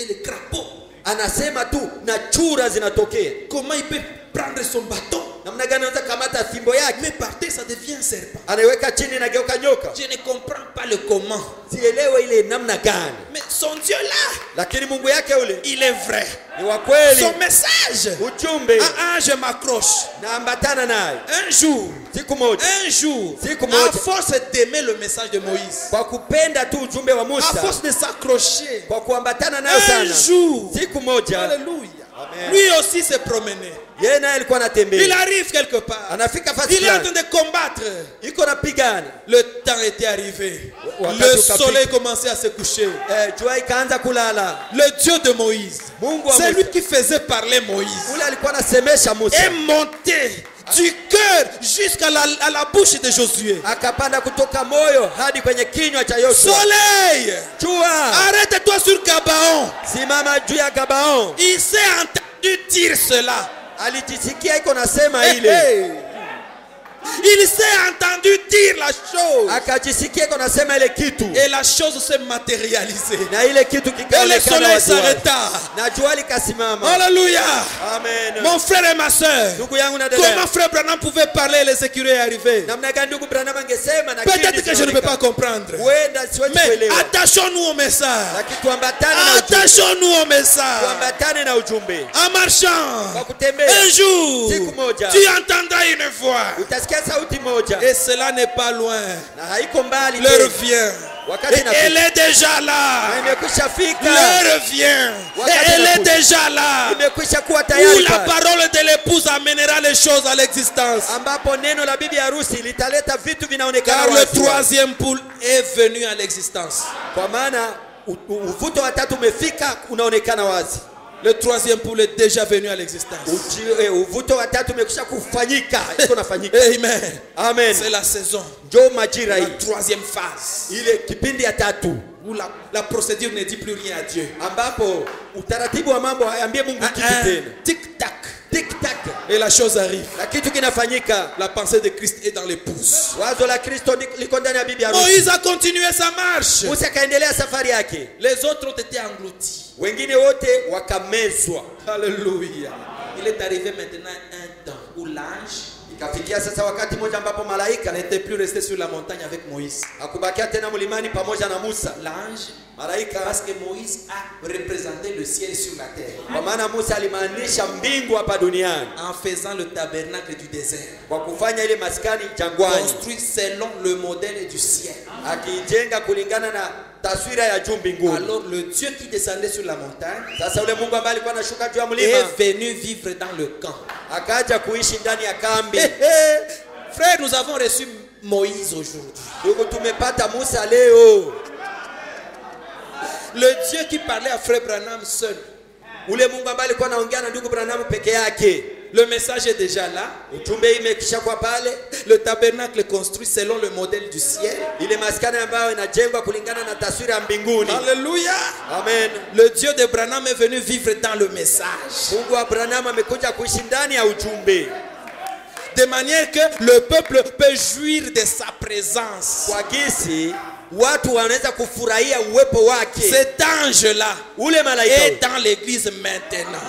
les crapauds. Anasema tu na chura zinatokea. Comment il peut prendre son bâton. Namna gani anaweza kamata fimbo yake. Mais par terre ça devient un serpent. Anaweka chini na geuka nyoka. Je ne comprends pas le comment. Sielewe ile namna gani. Mais son Dieu là, lakini Mungu yake ule, il est vrai. Ni wa kweli. Son message, ujumbe, je m'accroche. Naambatana naye. Un jour, siku moja, à force d'aimer le message de Moïse, kwa kupenda tu ujumbe wa Musa, à force de s'accrocher, kwa kuambatana nayo sana, un jour, siku moja, alléluia, amen, lui aussi s'est promené. Il arrive quelque part. Il est en train de combattre. Le temps était arrivé. Le soleil commençait à se coucher. Le Dieu de Moïse, c'est lui qui faisait parler Moïse, est monté du cœur jusqu'à la bouche de Josué. Soleil, arrête-toi sur Gabaon. Il s'est entendu dire cela. Il s'est entendu dire la chose. Et la chose s'est matérialisée. Et le soleil s'arrêta. Alléluia. Amen. Mon frère et ma soeur, comment frère Branham pouvait parler et les écureuils arriver? Peut-être que je ne peux pas comprendre. Mais attachons-nous au message. Attachons-nous au message. En marchant, un jour, tu entendras une voix. Et cela n'est pas loin. L'heure vient. Et elle est déjà là. L'heure vient. Et elle est déjà là. Où la parole de l'épouse amènera les choses à l'existence. Car le troisième poule est venu à l'existence. Le troisième poule est déjà venu à l'existence. Amen. Amen. C'est la saison. La troisième phase. Où la procédure ne dit plus rien à Dieu. Tic-tac. Tic-tac. Et la chose arrive. La pensée de Christ est dans l'épouse. Moïse a continué sa marche. Les autres ont été engloutis. Alléluia. Il est arrivé maintenant un temps où l'ange n'était plus resté sur la montagne avec Moïse. L'ange, parce que Moïse a représenté le ciel sur la terre en faisant le tabernacle du désert, construit selon le modèle du ciel. Alors le Dieu qui descendait sur la montagne est venu vivre dans le camp. Frère, nous avons reçu Moïse aujourd'hui. Le Dieu qui parlait à frère Branham seul. Le message est déjà là. Le tabernacle est construit selon le modèle du ciel. Alléluia. Amen. Le Dieu de Branham est venu vivre dans le message. De manière que le peuple peut jouir de sa présence. Cet ange-là est dans l'église maintenant.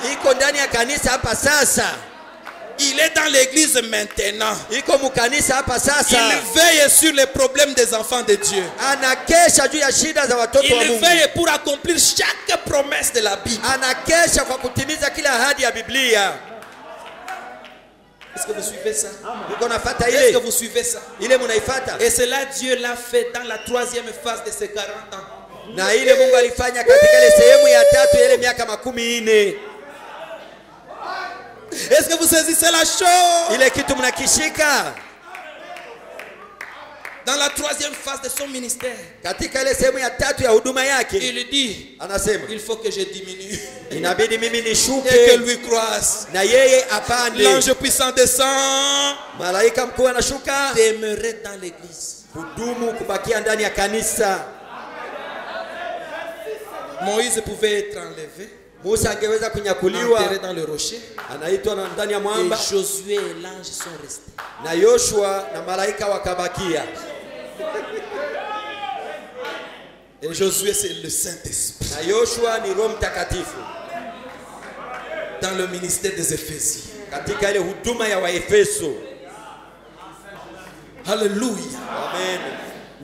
Il est dans l'église maintenant. Iko mukanisa hapa sasa. Il veille sur les problèmes des enfants de Dieu. Anakesha juu ya shida za watoto wa Mungu. Il veille pour accomplir chaque promesse de la Bible. Anakesha kwa kutimiza kila ahadi ya Biblia. Est-ce que vous suivez ça? Est-ce que vous suivez ça? Et cela Dieu l'a fait dans la 3e phase de ses 40 ans. Na ile Mungu alifanya katika ile sehemu ya 3 ya ile miaka 40. Est-ce que vous saisissez la chose? Ile kitu mnakishika. Dans la 3e phase de son ministère, katika ile sehemu ya 3 ya huduma yake, il dit, anasema, il faut que je diminue, inabidi mimi nishuke, et que lui croisse, na yeye apande. L'ange puissant descend, malaika mkuu anashuka, demeurer dans l'église, kudumu kubakia ndani ya kanisa. Moïse pouvait être enlevé, Musa angeweza kunyakuliwa, enterré dans le rocher, anaitwa ndani ya mwamba, et Josué et l'ange sont restés, na Yoshua na malaika wakabakia. Et Josué c'est le Saint-Esprit, na Yoshua ni Roho Mtakatifu dans le ministère des Éphésiens, katika ile huduma ya Waefeso. Alléluia. Amen.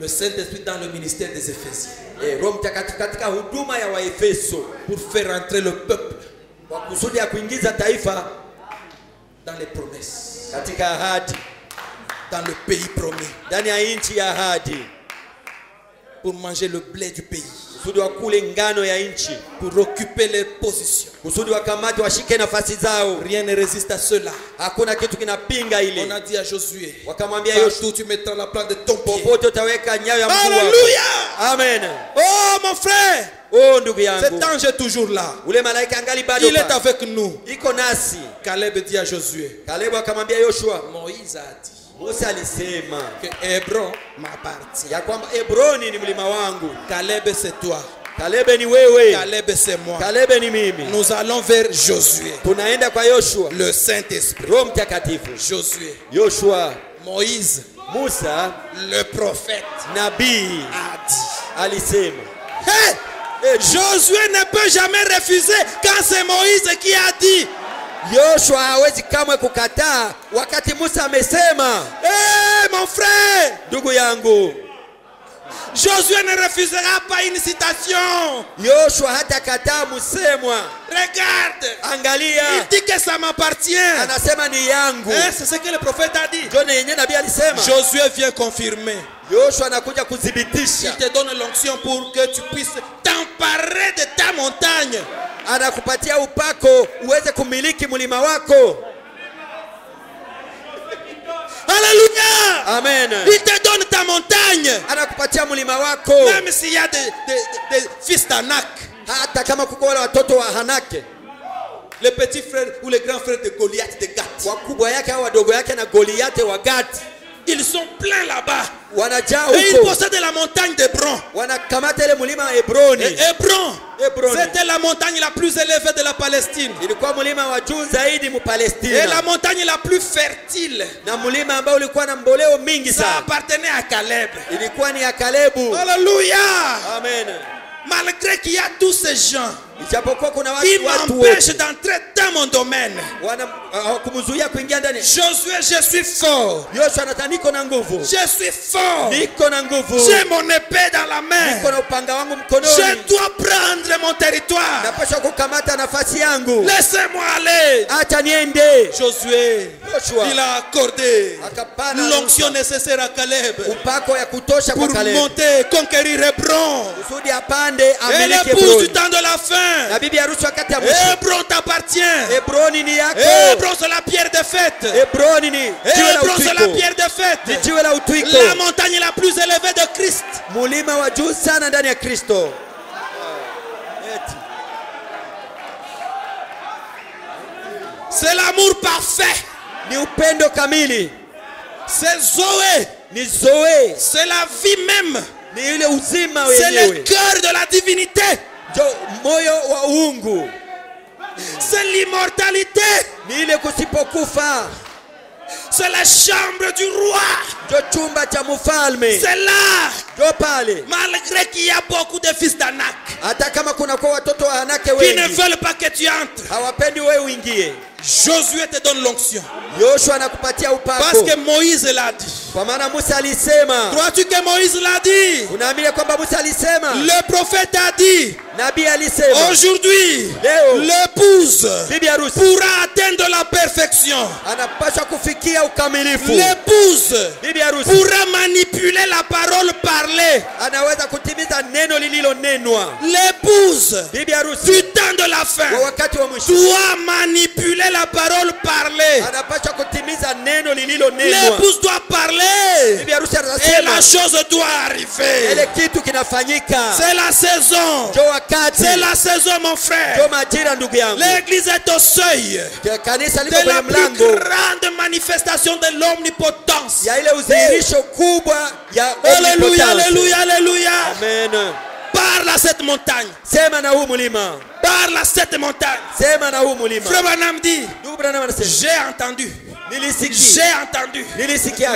Le Saint-Esprit dans le ministère des Éphésiens, Roho Mtakatifu katika huduma ya Waefeso, pour faire entrer le peuple, kwa kusudi ya kuingiza taifa dans les promesses, katika ahadi, dans le pays promis, ndani ya nchi ya ahadi, pour manger le blé du pays, kusudi wakule ngano ya nchi, pour occuper les positions, kusudi wakamati washike nafasi zao. Rien ne résiste à cela. Hakuna kitu kinapinga ile. On a dit à Josué, wakamwambia Yoshua, tu mettras la plante de ton pied, popote utaweka nyayo ya mguu wako. Alléluia. Amen. Oh mon frère, oh ndugu yangu, cet ange est toujours là. Ule malaika angali bado, il est avec nous. Iko nasi. Caleb dit à Josué, Caleb akamwambia Yoshua, Moïse a dit, Musa alisema que Hébron m'appartient, ya kwamba Hebroni ni mlima wangu. Caleb c'est toi, Caleb ni wewe, Caleb c'est moi. Caleb ni mimi. Nous allons vers Josué, tunaenda kwa Yoshua, le Saint-Esprit, Roho Mtakatifu. Josué, Yoshua, Moïse, Musa, le prophète, nabii a dit, alisema. Hey! Josué ne peut jamais refuser quand c'est Moïse qui a dit. Yoshua hawezi kamwe kukataa wakati Musa amesema. Hey, mon frère, ndugu yangu, Josué ne refusera pas une citation. Yoshua hata kataa msemwa. Regarde, angalia, il dit que ça m'appartient. Anasema ni yangu. C'est ce que le prophète a dit. Ndio yenyewe nabii alisema. Josué vient confirmer. Yoshua anakuja kudhibitisha. Il te donne l'onction pour que tu puisses t'emparer de ta montagne. Anakupatia upako uweze kumiliki mlima wako. Alléluia. Amen. Il te donne ta montagne. Anakupatia mlima wako. Même s'il y a des fils d'Anak. Hata kama kuko wale watoto wa Hanake. Les petits frères ou les grands frères de Goliath de Gath. Wakubwa yake au wadogo yake na Goliath wa Gath. Ils sont pleins là-bas. Et ils possèdent la montagne d'Hébron. Et Hébron, c'était la montagne la plus élevée de la Palestine. Et la montagne la plus fertile. Ça appartenait à Caleb. Alléluia. Amen. Malgré qu'il y a tous ces gens qui m'empêchent d'entrer dans mon domaine, Josué, je suis fort. Je suis fort. J'ai mon épée dans la main. Je dois prendre mon territoire. Laissez-moi aller. Josué, il a accordé l'onction nécessaire à Caleb pour monter, conquérir Hébron. Et l'épouse du temps de la fin, Hébron t'appartient. Hébron c'est la pierre de fête. Hébron c'est la pierre de fête. La montagne la plus élevée de Christ. C'est l'amour parfait. C'est Zoé. C'est la vie même. C'est le cœur de la divinité. C'est l'immortalité. C'est la chambre du roi. C'est là. Malgré qu'il y a beaucoup de fils d'Anak qui ne veulent pas que tu entres. Josué te donne l'onction. Yoshua anakupatia upako. Parce que Moïse l'a dit. Kwa maana Musa alisema. Crois-tu que Moïse l'a dit? Unaamini kwamba Musa alisema? Le prophète a dit. Nabii alisema. Aujourd'hui, l'épouse pourra atteindre la perfection. Anapaswa kufikia ukamilifu. L'épouse pourra manipuler la parole parlée. Anaweza kutimiza neno lililonenwa. L'épouse du temps de la fin doit manipuler la parole parlée. Anapaswa kutimiza neno lililonenwa. L'épouse doit parler. Et la chose doit arriver. Ile kitu kinafanyika. C'est la saison. C'est la saison, mon frère. L'église est au seuil de la plus grande manifestation de l'omnipotence. Alléluia, alléluia, alléluia. Amen. Parle à cette montagne. Parle à cette montagne. Frère Branham dit, j'ai entendu. J'ai entendu.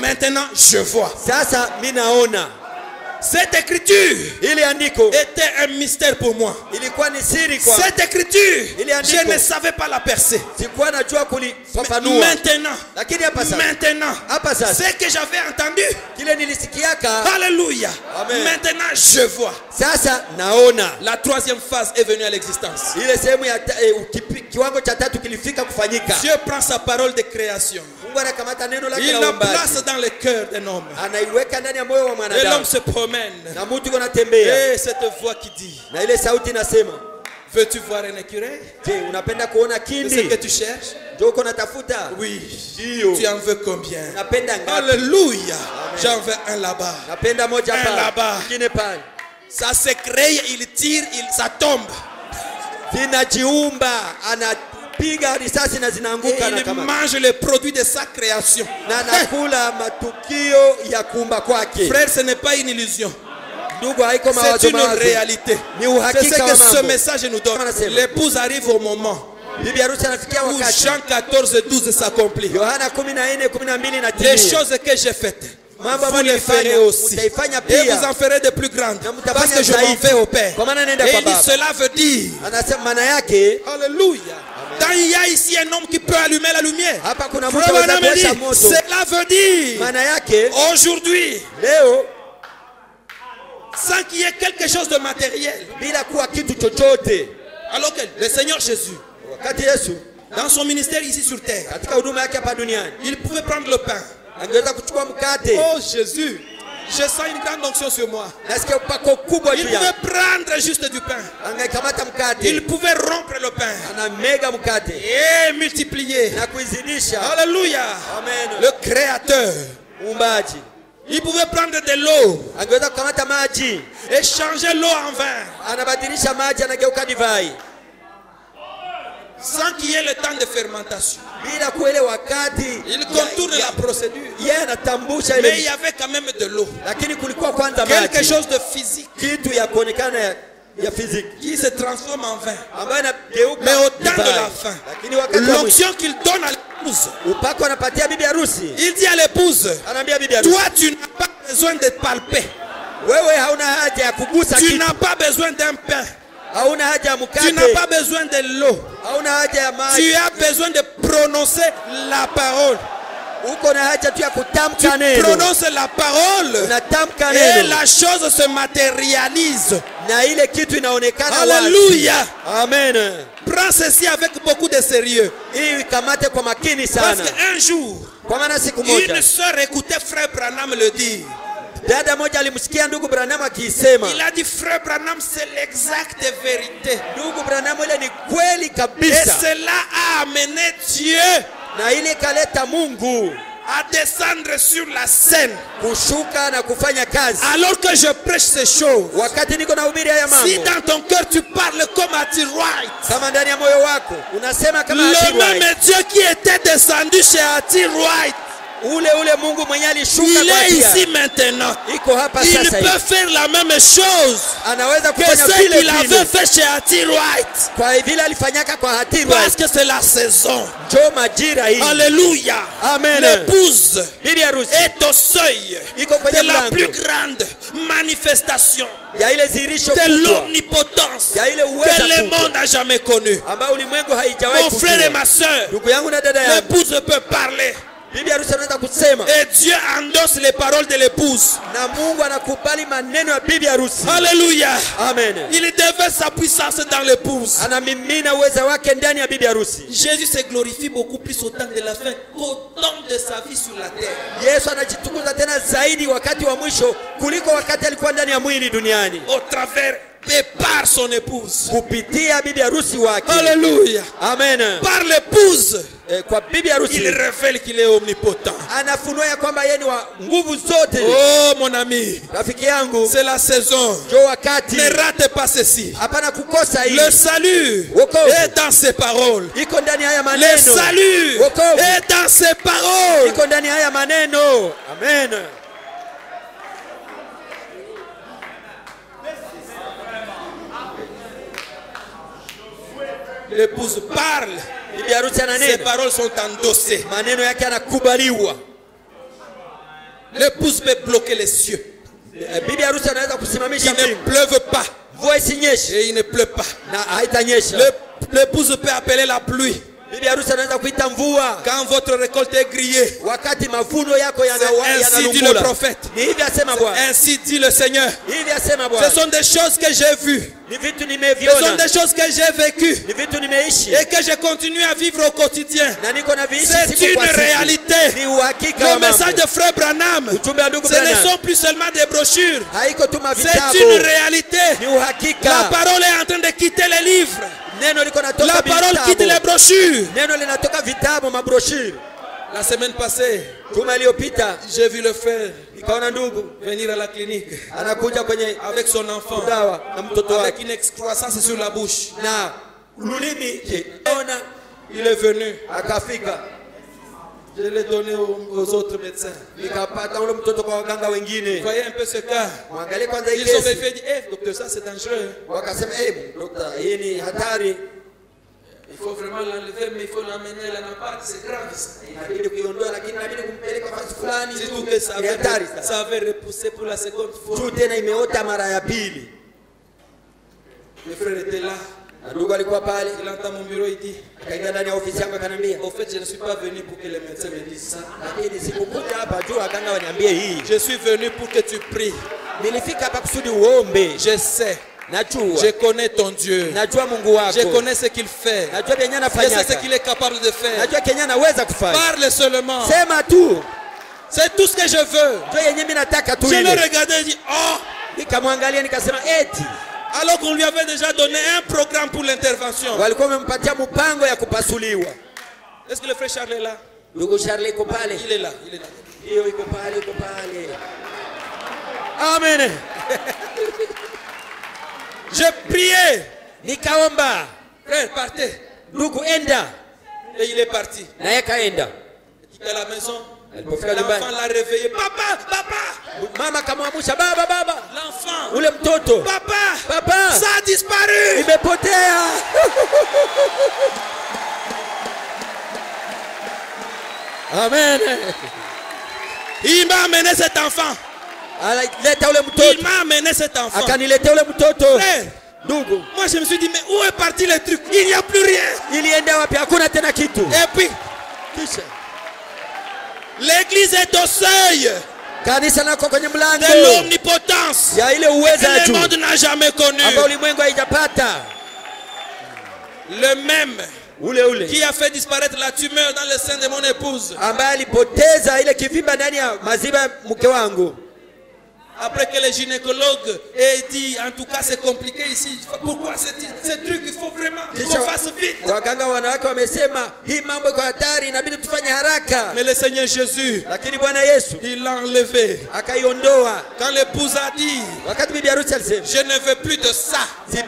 Maintenant, je vois. Cette écriture était un mystère pour moi. Cette écriture, je ne savais pas la percer. Maintenant, ce que j'avais entendu, alléluia, maintenant je vois. La troisième phase est venue à l'existence. Dieu prend sa parole de création. Il la place dans le cœur d'un homme. Et l'homme se promène. Et cette voix qui dit, veux-tu voir un écureuil? C'est ce que tu cherches? Oui. Tu en veux combien? Alléluia. J'en veux un là-bas. Un là-bas. Ça se crée, il tire, ça tombe. Et il mange les produits de sa création. Frère, ce n'est pas une illusion. C'est une réalité. C'est ce que ce message nous donne. L'épouse arrive au moment où Jean 14 12 s'accomplit. Les choses que j'ai faites, vous les ferez aussi. Et vous en ferez de plus grandes. Parce que je m'en vais au Père. Et il dit, cela veut dire, alléluia, il y a ici un homme qui peut allumer la lumière. Cela veut dire, aujourd'hui, sans qu'il y ait quelque chose de matériel. Alors que le Seigneur Jésus, dans son ministère ici sur terre, il pouvait prendre le pain. Oh Jésus, je sens une grande onction sur moi. Il pouvait prendre juste du pain. Il pouvait rompre le pain et multiplier. Alléluia. Le Créateur. Il pouvait prendre de l'eau et changer l'eau en vin. Sans qu'il y ait le temps de fermentation. Il contourne la procédure. Mais il y avait quand même de l'eau. Quelque chose de physique qui se transforme en vin. Mais au temps de la fin, l'onction qu'il donne à l'épouse, il dit à l'épouse, toi tu n'as pas besoin de palper. Tu n'as pas besoin d'un pain. Tu n'as pas besoin de l'eau. Tu as besoin de prononcer la parole. Tu prononces la parole et la chose se matérialise. Alléluia. Amen. Prends ceci avec beaucoup de sérieux. Parce qu'un jour, une sœur écoutait frère Branham le dire. Il a dit, frère Branham, c'est l'exacte vérité. Et cela a amené Dieu à descendre sur la scène. Alors que je prêche ces choses, si dans ton cœur tu parles comme à T-Wright, le même Dieu qui était descendu chez T-Wright ule Mungu mwenye alishuka il est ici maintenant. Il peut faire la même chose que ce qu'il avait fait chez Hattie Wright. Parce que c'est la saison. Alléluia. L'épouse est au seuil de la plus grande manifestation de l'omnipotence que le monde n'a jamais connue. Mon frère et ma soeur, l'épouse peut parler. Et Dieu endosse les paroles de l'épouse. Alléluia. Amen. Il déverse sa puissance dans l'épouse. Jésus se glorifie beaucoup plus au temps de la fin qu'au temps de sa vie sur la terre. Au travers et par son épouse. Alléluia. Amen. Par l'épouse, il révèle qu'il est omnipotent. Oh mon ami, c'est la saison. Ne rate pas ceci. Le salut est dans ses paroles. Le salut est dans ses paroles. Amen. L'épouse parle. Ses paroles sont endossées. L'épouse peut bloquer les cieux. Il ne pleuve pas. Et il ne pleut pas. L'épouse peut appeler la pluie. Quand votre récolte est grillée, ainsi dit le prophète, ainsi dit le Seigneur. Ce sont des choses que j'ai vues. Ce sont des choses que j'ai vécues et que je continue à vivre au quotidien. C'est une réalité. Le message de Frère Branham, ce ne sont plus seulement des brochures. C'est une réalité. La parole est en train de quitter les livres. La parole quitte les brochures. La semaine passée, j'ai vu le frère venir à la clinique avec son enfant, avec une excroissance sur la bouche. Il est venu. Je l'ai donné aux autres médecins. Voyez un peu ce cas. Ils ont fait dire, docteur, ça c'est dangereux. Il faut vraiment l'enlever, mais il faut l'emmener à l'appart, c'est grave. Surtout que ça avait repoussé pour la seconde fois. Le frère était là. Il entend mon bureau, il dit, au fait, je ne suis pas venu pour que les médecins me disent ça. Je suis venu pour que tu pries. Je sais. Je connais ton Dieu. Je connais ce qu'il fait. Je sais ce qu'il est capable de faire. Parle seulement. C'est tout ce que je veux. Je le regardais et dis, oh. Alors qu'on lui avait déjà donné un programme pour l'intervention. Est-ce que le frère Charles est là? Il est là. Il est là. Amen. Je priais. Frère, partez. Et il est parti. Il est à la maison. L'enfant l'a réveillé. Papa. L'enfant. Papa. Ça a disparu. Amen. Il m'a amené cet enfant. Il m'a amené cet enfant. Frère, moi je me suis dit, mais où est parti le truc? Il n'y a plus rien. Et puis, l'église est au seuil de l'omnipotence que le monde n'a jamais connu. Le même qui a fait disparaître la tumeur dans le sein de mon épouse Après que les gynécologues aient dit, en tout cas c'est compliqué ici, pourquoi ce truc, il faut vraiment qu'on fasse vite. Mais le Seigneur Jésus, il l'a enlevé. Quand l'épouse a dit, je ne veux plus de ça, et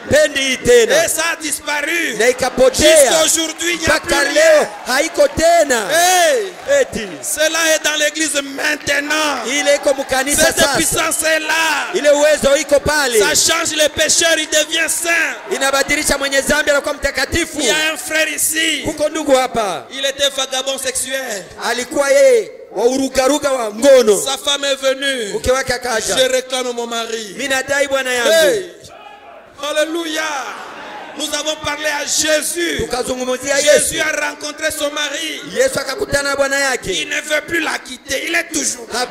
ça a disparu. Jusqu'à aujourd'hui, il n'y a plus rien. Hey, cela est dans l'église maintenant. Cette puissance est là. Ça change les pécheurs, il devient saint. Il y a un frère ici. Il était vagabond sexuel. Sa femme est venue. Je réclame mon mari. Hey. Alléluia. Nous avons parlé à Jésus. Jésus a rencontré son mari. Il ne veut plus la quitter. Il est toujours là.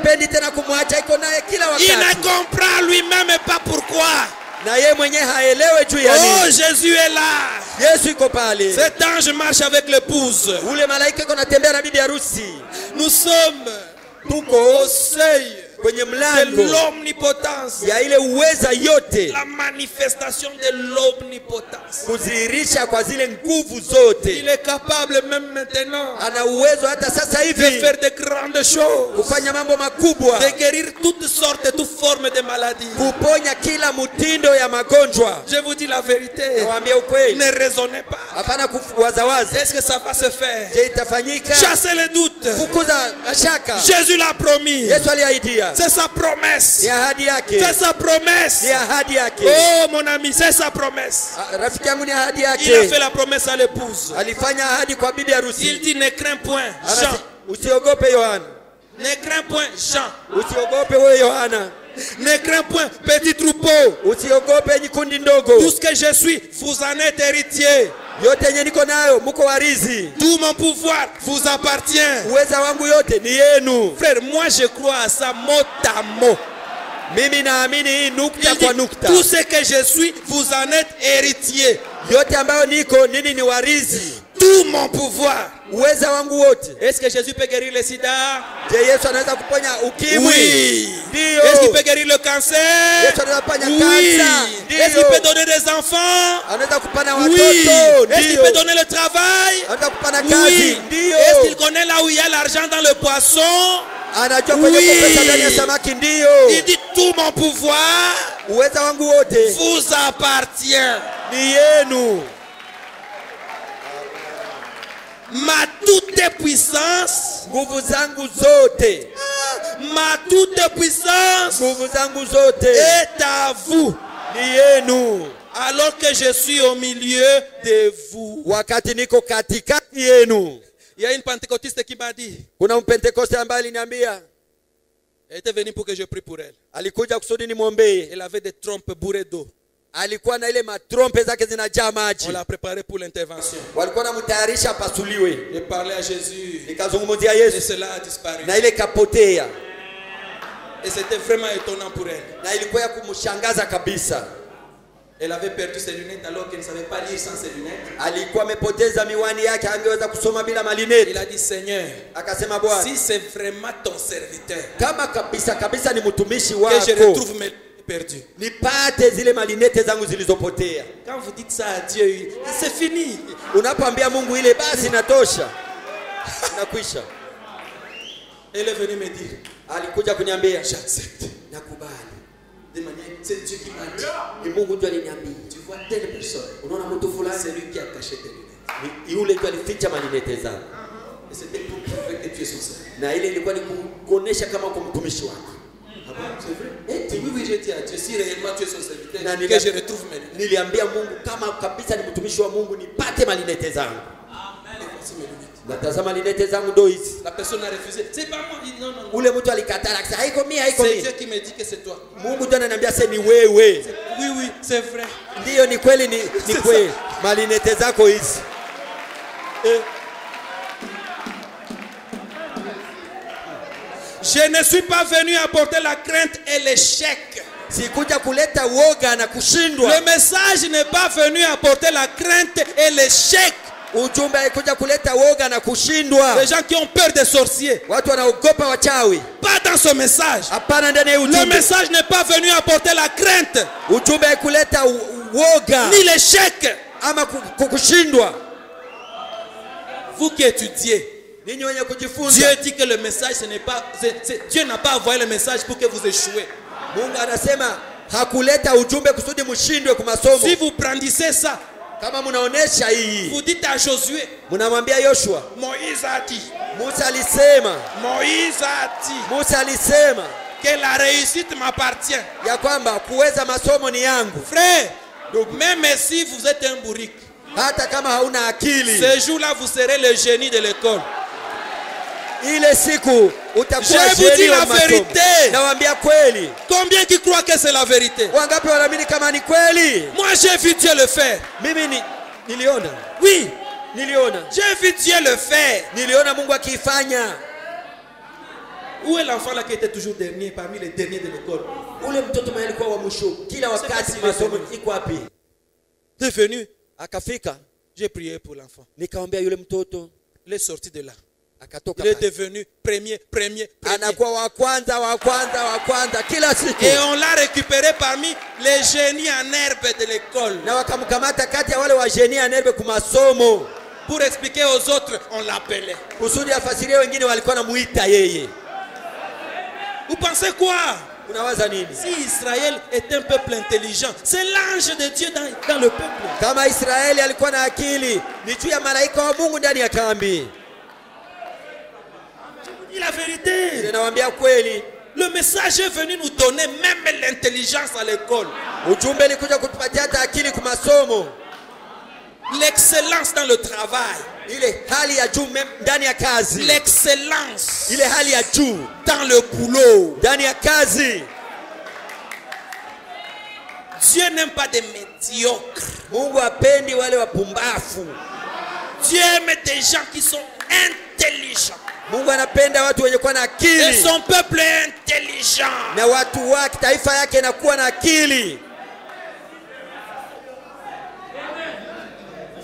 Il ne comprend lui-même pas pourquoi. Oh, Jésus est là. Cet ange marche avec l'épouse. Nous sommes au seuil de l'omnipotence, la manifestation de l'omnipotence. Il est capable même maintenant de faire de grandes choses, de guérir toutes sortes, toutes formes de maladies. Je vous dis la vérité, ne raisonnez pas. Est-ce que ça va se faire? Chassez les doutes. Jésus l'a promis. C'est sa promesse. C'est sa promesse. Oh mon ami, c'est sa promesse. Il a fait la promesse à l'épouse. Il dit ne crains point Jean. Ne crains point Jean. Ne crains point petit troupeau. Tout ce que je suis, vous en êtes héritier. Tout mon pouvoir vous appartient. Frère, moi je crois à ça mot à mot. Il dit, tout ce que je suis, vous en êtes héritier. Tout mon pouvoir. Est-ce que Jésus peut guérir le sida? Oui. Est-ce qu'il peut guérir le cancer? Oui. Est-ce qu'il peut donner des enfants? Oui. Est-ce qu'il peut donner le travail? Oui. Est-ce qu'il connaît là où il y a l'argent dans le poisson? Oui. Il dit tout mon pouvoir vous appartient. Ma toute puissance, ma toute puissance est à vous. Alors que je suis au milieu de vous. Il y a une pentecôtiste qui m'a dit, elle était venue pour que je prie pour elle. Elle avait des trompes bourrées d'eau. On l'a préparé pour l'intervention. Elle parlait à Jésus. Et cela a disparu. Et c'était vraiment étonnant pour elle. Elle avait perdu ses lunettes alors qu'elle ne savait pas lire sans ses lunettes. Il a dit, Seigneur, si c'est vraiment ton serviteur, que je retrouve mes perdu. Quand vous dites ça à Dieu, c'est fini. Elle est venue me dire, j'accepte. C'est Dieu qui m'a dit. Tu vois telle personne, c'est lui qui a caché tes lunettes. Et c'était pour prouver que tu es son serviteur. C'est vrai? Oui, j'ai dit à Dieu, si réellement tu es son serviteur, que je retrouve mes lunettes. La personne a refusé. C'est pas moi. Non, non. C'est Dieu qui me dit que c'est toi. Oui, c'est vrai. Je ne suis pas venu apporter la crainte et l'échec. Le message n'est pas venu apporter la crainte et l'échec. Ujumbe haikuja kuleta woga na kushindwa. Les gens qui ont peur des sorciers. Watu wanaogopa wachawi. Pas dans ce message. Hapana, ndani ya ujumbe. Le message n'est pas venu apporter la crainte. Ujumbe haikuleta woga ni l'échec. Ama kukushindwa. Vous qui étudiez, ninyi wenye kujifunza. Dieu dit que le message ce n'est pas Dieu n'a pas envoyé le message pour que vous échouez. Mungu anasema hakuleta ujumbe kusudi mshindwe kwa masomo. Si vous brandissez ça, kama mnaonesha hii, vous dites à Josué, mnamwambia Yoshua, Moïse a dit, Musa alisema, Moïse a dit, Musa alisema que la réussite m'appartient, ya kwamba kuweza masomo ni yangu. Frère, donc même si vous êtes un bourrique, hata kama hauna akili, ce jour-là vous serez le génie de l'école. Ile siku utakuwa je vous dis la vérité. Nawaambia kweli. Combien qui croient que c'est la vérité? Wangapi wanaamini kama ni kweli? Moi j'ai vu Dieu le faire. Mimi niliona. Oui, niliona. J'ai vu Dieu le faire. Niliona Mungu akifanya. Où est l'enfant là qui était toujours dernier parmi les derniers de l'école? Ule mtoto mwenye alikuwa wa mwisho kila wakati masomo iko wapi? C'est venu. Akafika. J'ai prié pour l'enfant. Nikaombea yule mtoto. Il est sorti de là. Akatoka. Il est devenu premier. Anakuwa wa kwanza kila siku. Et on l'a récupéré parmi les génies en herbe de l'école. Na wakamkamata kati ya wale wa génie en herbe kwa masomo. Pour expliquer aux autres, on l'appelait. Kusudi afasirie wengine walikuwa namuita yeye. Vous pensez quoi? Unawaza nini? Si Israël est un peuple intelligent, c'est l'ange de Dieu dans le peuple. Kama Israeli alikuwa na akili, ni juu ya malaika wa Mungu ndani ya kambi. Dis la vérité. Ninawaambia kweli. Le message est venu nous donner même l'intelligence à l'école. Ujumbe ulikuja kutupatia hata akili kwa masomo. L'excellence dans le travail. Ile hali ya juu ndani ya kazi. L'excellence. Ile hali ya juu dans le boulot. Ndani ya kazi. Dieu n'aime pas des médiocres. Mungu hapendi wale wapumbafu. Dieu aime des gens qui sont intelligents. Mungu anapenda watu wenye kuwa na akili. Et son peuple est intelligent. Na watu wake, taifa yake inakuwa na akili.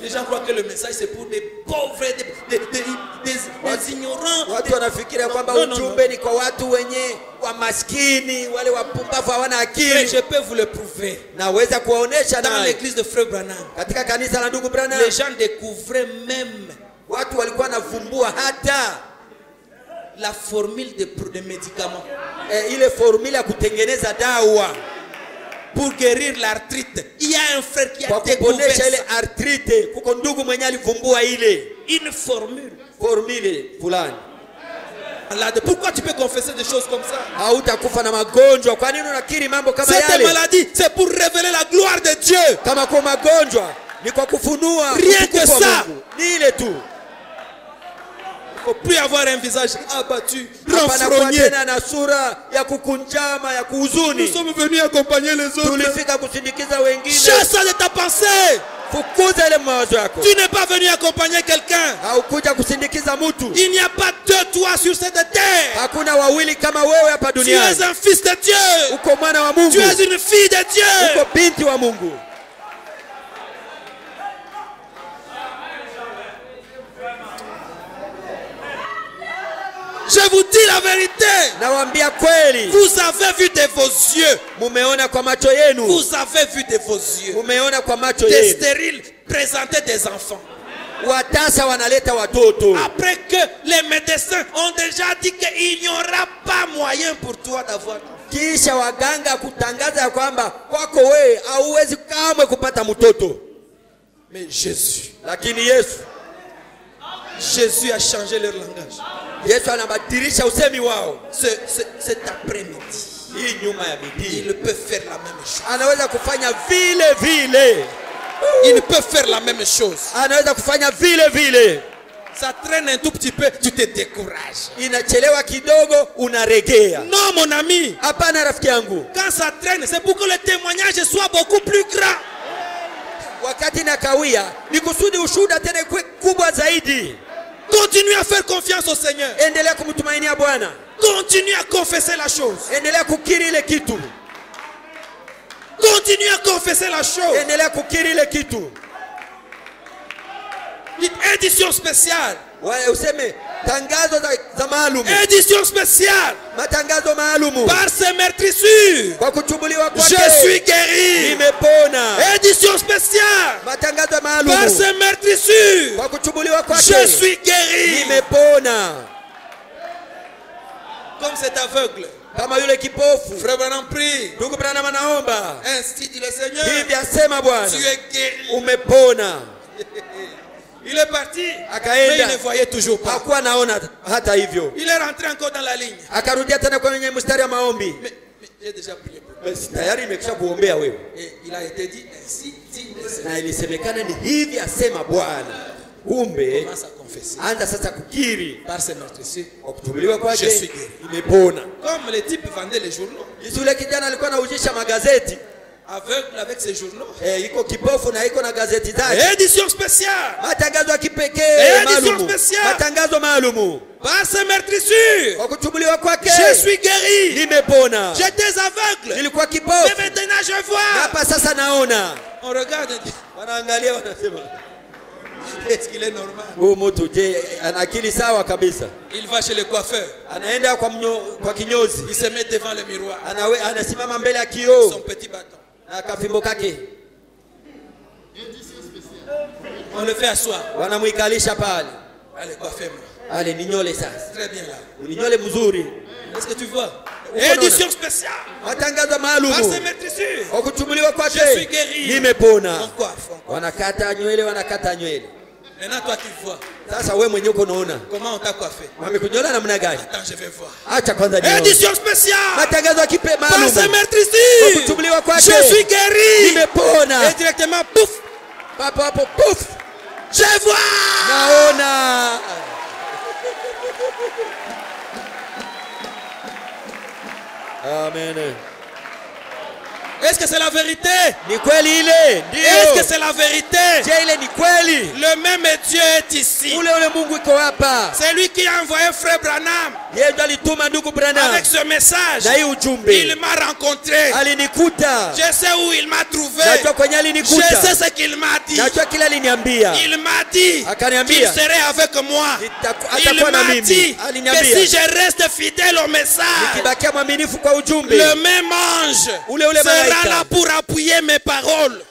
Les gens croient que le message c'est pour des pauvres, des ignorants. Watu wanafikiria kwamba ujumbe ni kwa watu wenye wa maskini, wale wapumbavu hawana akili. Je peux vous le prouver. Naweza kuwaonesha dans l'église de Frère Branham. Katika kanisa la ndugu Branham. Les gens découvraient même. Watu walikuwa navumbua hata la formule de médicaments. Ile formule ya kutengeneza dawa. Pour guérir l'arthrite. Il y a un frère qui a découvert ça. Ile arthrite, kuko ndugu mwenye alivumbua ile. Une formule. Formule fulani. Pourquoi tu peux confesser des choses comme ça? Hautakufa na magonjwa. Kwa nini unakiri mambo kama yale? Cette maladie, c'est pour révéler la gloire de Dieu. Kama kwa magonjwa ni kwa kufunua rien que ça. Ni ile tu. Il ne faut plus avoir un visage abattu, renfrogné. Na sura ya kukunjama, ya kuhuzuni. Nous sommes venus accompagner les autres. Tulifika kusindikiza wengine. Chasse ça de ta pensée. Fukuza ile mawazo yako. Tu n'es pas venu accompagner quelqu'un. Haukuja kusindikiza mtu. Il n'y a pas deux toi sur cette terre. Hakuna wawili kama wewe hapa duniani. Tu es un fils de Dieu. Uko mwana wa Mungu. Tu es une fille de Dieu. Uko binti wa Mungu. Je vous dis la vérité. Nawaambia kweli. Vous avez vu de vos yeux. Mumeona kwa macho yenu. Vous avez vu de vos yeux. Mumeona kwa macho yenu. Des stériles présenter des enfants. Watasa wanaleta watoto. Après que les médecins ont déjà dit qu'il n'y aura pas moyen pour toi d'avoir. Kisha waganga kutangaza kwamba kwako wewe hauwezi kamwe kupata mtoto. Mais Jésus. Lakini Yesu. Jésus a changé leur langage. Yesu anabadilisha usemi wao. Cet après-midi. Hii nyuma ya bidii. Il peut faire la même chose. Anaweza kufanya vile vile. Il peut faire la même chose. Anaweza kufanya vile vile. Ça traîne un tout petit peu, tu te décourages. Inachelewa kidogo, unaregea. Non mon ami. Hapana rafiki yangu. Quand ça traîne, c'est pour que le témoignage soit beaucoup plus grand. Wakati nakawia, ni kusudi ushuhuda tena kubwa zaidi. Continue à faire confiance au Seigneur. Endelea kumtumainia Bwana. Continue à confesser la chose. Endelea kukiri ile kitu. Continue à confesser la chose. Endelea kukiri ile kitu. Dites édition spéciale. Useme tangazo za maalum. Édition spéciale. Matangazo maalum. Par ses meurtrissures, kwa kuchubuliwa kwake, je suis guéri. Nimepona. Édition spéciale. Matangazo maalum. Par ses meurtrissures, kwa kuchubuliwa kwake, je suis guéri. Nimepona. Comme cet aveugle, kama yule kipofu, Frère Branham prie. Ndugu Branham anaomba. Ainsi dit le Seigneur. Hivi asema Bwana. Tu es guéri. Umepona. Il est parti, akaenda, mais il ne voyait toujours pas. Hakuwa naona hata hivyo. Il est rentré encore dans la ligne. Akarudia tena kwenye mstari wa maombi. Mais j'ai déjà prié pour lui. Tayari nimekisha kuombea wewe. Et il a été dit ainsi dit le Seigneur. Na ilisemekana ni hivi asema Bwana. Kumbe anza sasa kukiri par ses meurtrissures, kuchubuliwa kwake, nimepona. Comme les types vendaient les journaux. Yule kijana alikuwa anaujisha magazeti. Aveugle avec ses journaux. Iko kipofu na iko na gazeti zake. Édition spéciale. Matangazo ya kipekee maalum. Matangazo maalum. Par ses meurtrissures, kwa kuchubuliwa kwake, je suis guéri. Nimepona. J'étais aveugle. Nilikuwa kipofu. Mais maintenant je vois. Hapa sasa naona. On regarde. Wanaangalia wanasema. Est-ce qu'il est normal? Huyu mtu je ana akili sawa kabisa? Il va chez le coiffeur. Anaenda kwa kinyozi. Il se met devant le miroir. Anasimama mbele ya kioo. Son petit bâton. Na kafimbo kake. On le fait asseoir. Wanamwikalisha pale. Allez, coiffez-moi. Allez, ninyole sasa. Très bien là. Ninyole mzuri. Est-ce que tu vois? Édition spéciale. Matangazo maalum. Par ses meurtrissures, kwa kuchubuliwa kwake, je suis guéri. Nimepona. On coiffe. Wanakata nywele, wanakata nywele. Maintenant toi tu vois. Sasa wewe mwenyewe uko unaona. Comment on t'a coiffé? Wamekunyola namna gani? Attends, je vais voir. Acha kwanza nione. Édition spéciale. Matangazo ya kipe maalum. Par ses meurtrissures, kwa kuchubuliwa kwake, je suis guéri. Nimepona. Et directement pouf. Papo hapo pouf. Je vois. Naona. Amen. Est-ce que c'est la vérité? Ni kweli ile? Ndio. Est-ce que c'est la vérité? Je ile ni kweli? Le même Dieu est ici. Ule Mungu iko hapa. C'est lui qui a envoyé frère Branham. Yeye ndo alituma ndugu Branham. Avec ce message. Na hii ujumbe. Il m'a rencontré. Alinikuta. Je sais où il m'a trouvé. Najua kwenye alinikuta. Je sais ce qu'il m'a dit. Najua kile aliniambia. Il m'a dit qu'il serait avec moi. Il m'a dit que si je reste fidèle au message, nikibakia mwaminifu kwa ujumbe, le même ange sera là pour appuyer mes paroles.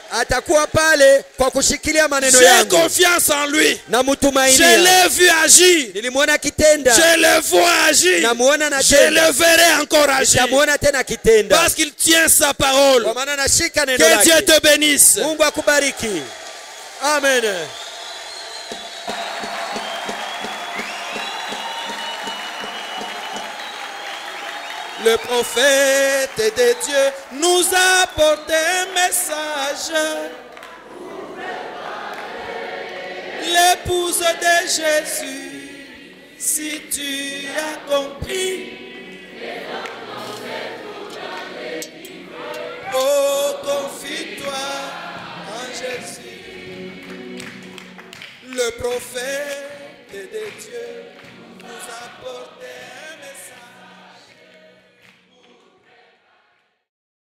Atakuwa pale kwa kushikilia maneno yangu. J'ai confiance en lui. Namutumainia. Je l'ai vu agir. Nilimwona kitenda. Je le vois agir. Namuona na je le verrai encore agir. Namuona tena kitenda. Parce qu'il tient sa parole. Kwa maana anashika neno lake. Que Dieu te bénisse. Mungu akubariki. Amen. Le prophète de Dieu nous a apporté un message. L'épouse de Jésus, si tu as compris. Oh, confie-toi en Jésus. Le prophète de Dieu nous apporte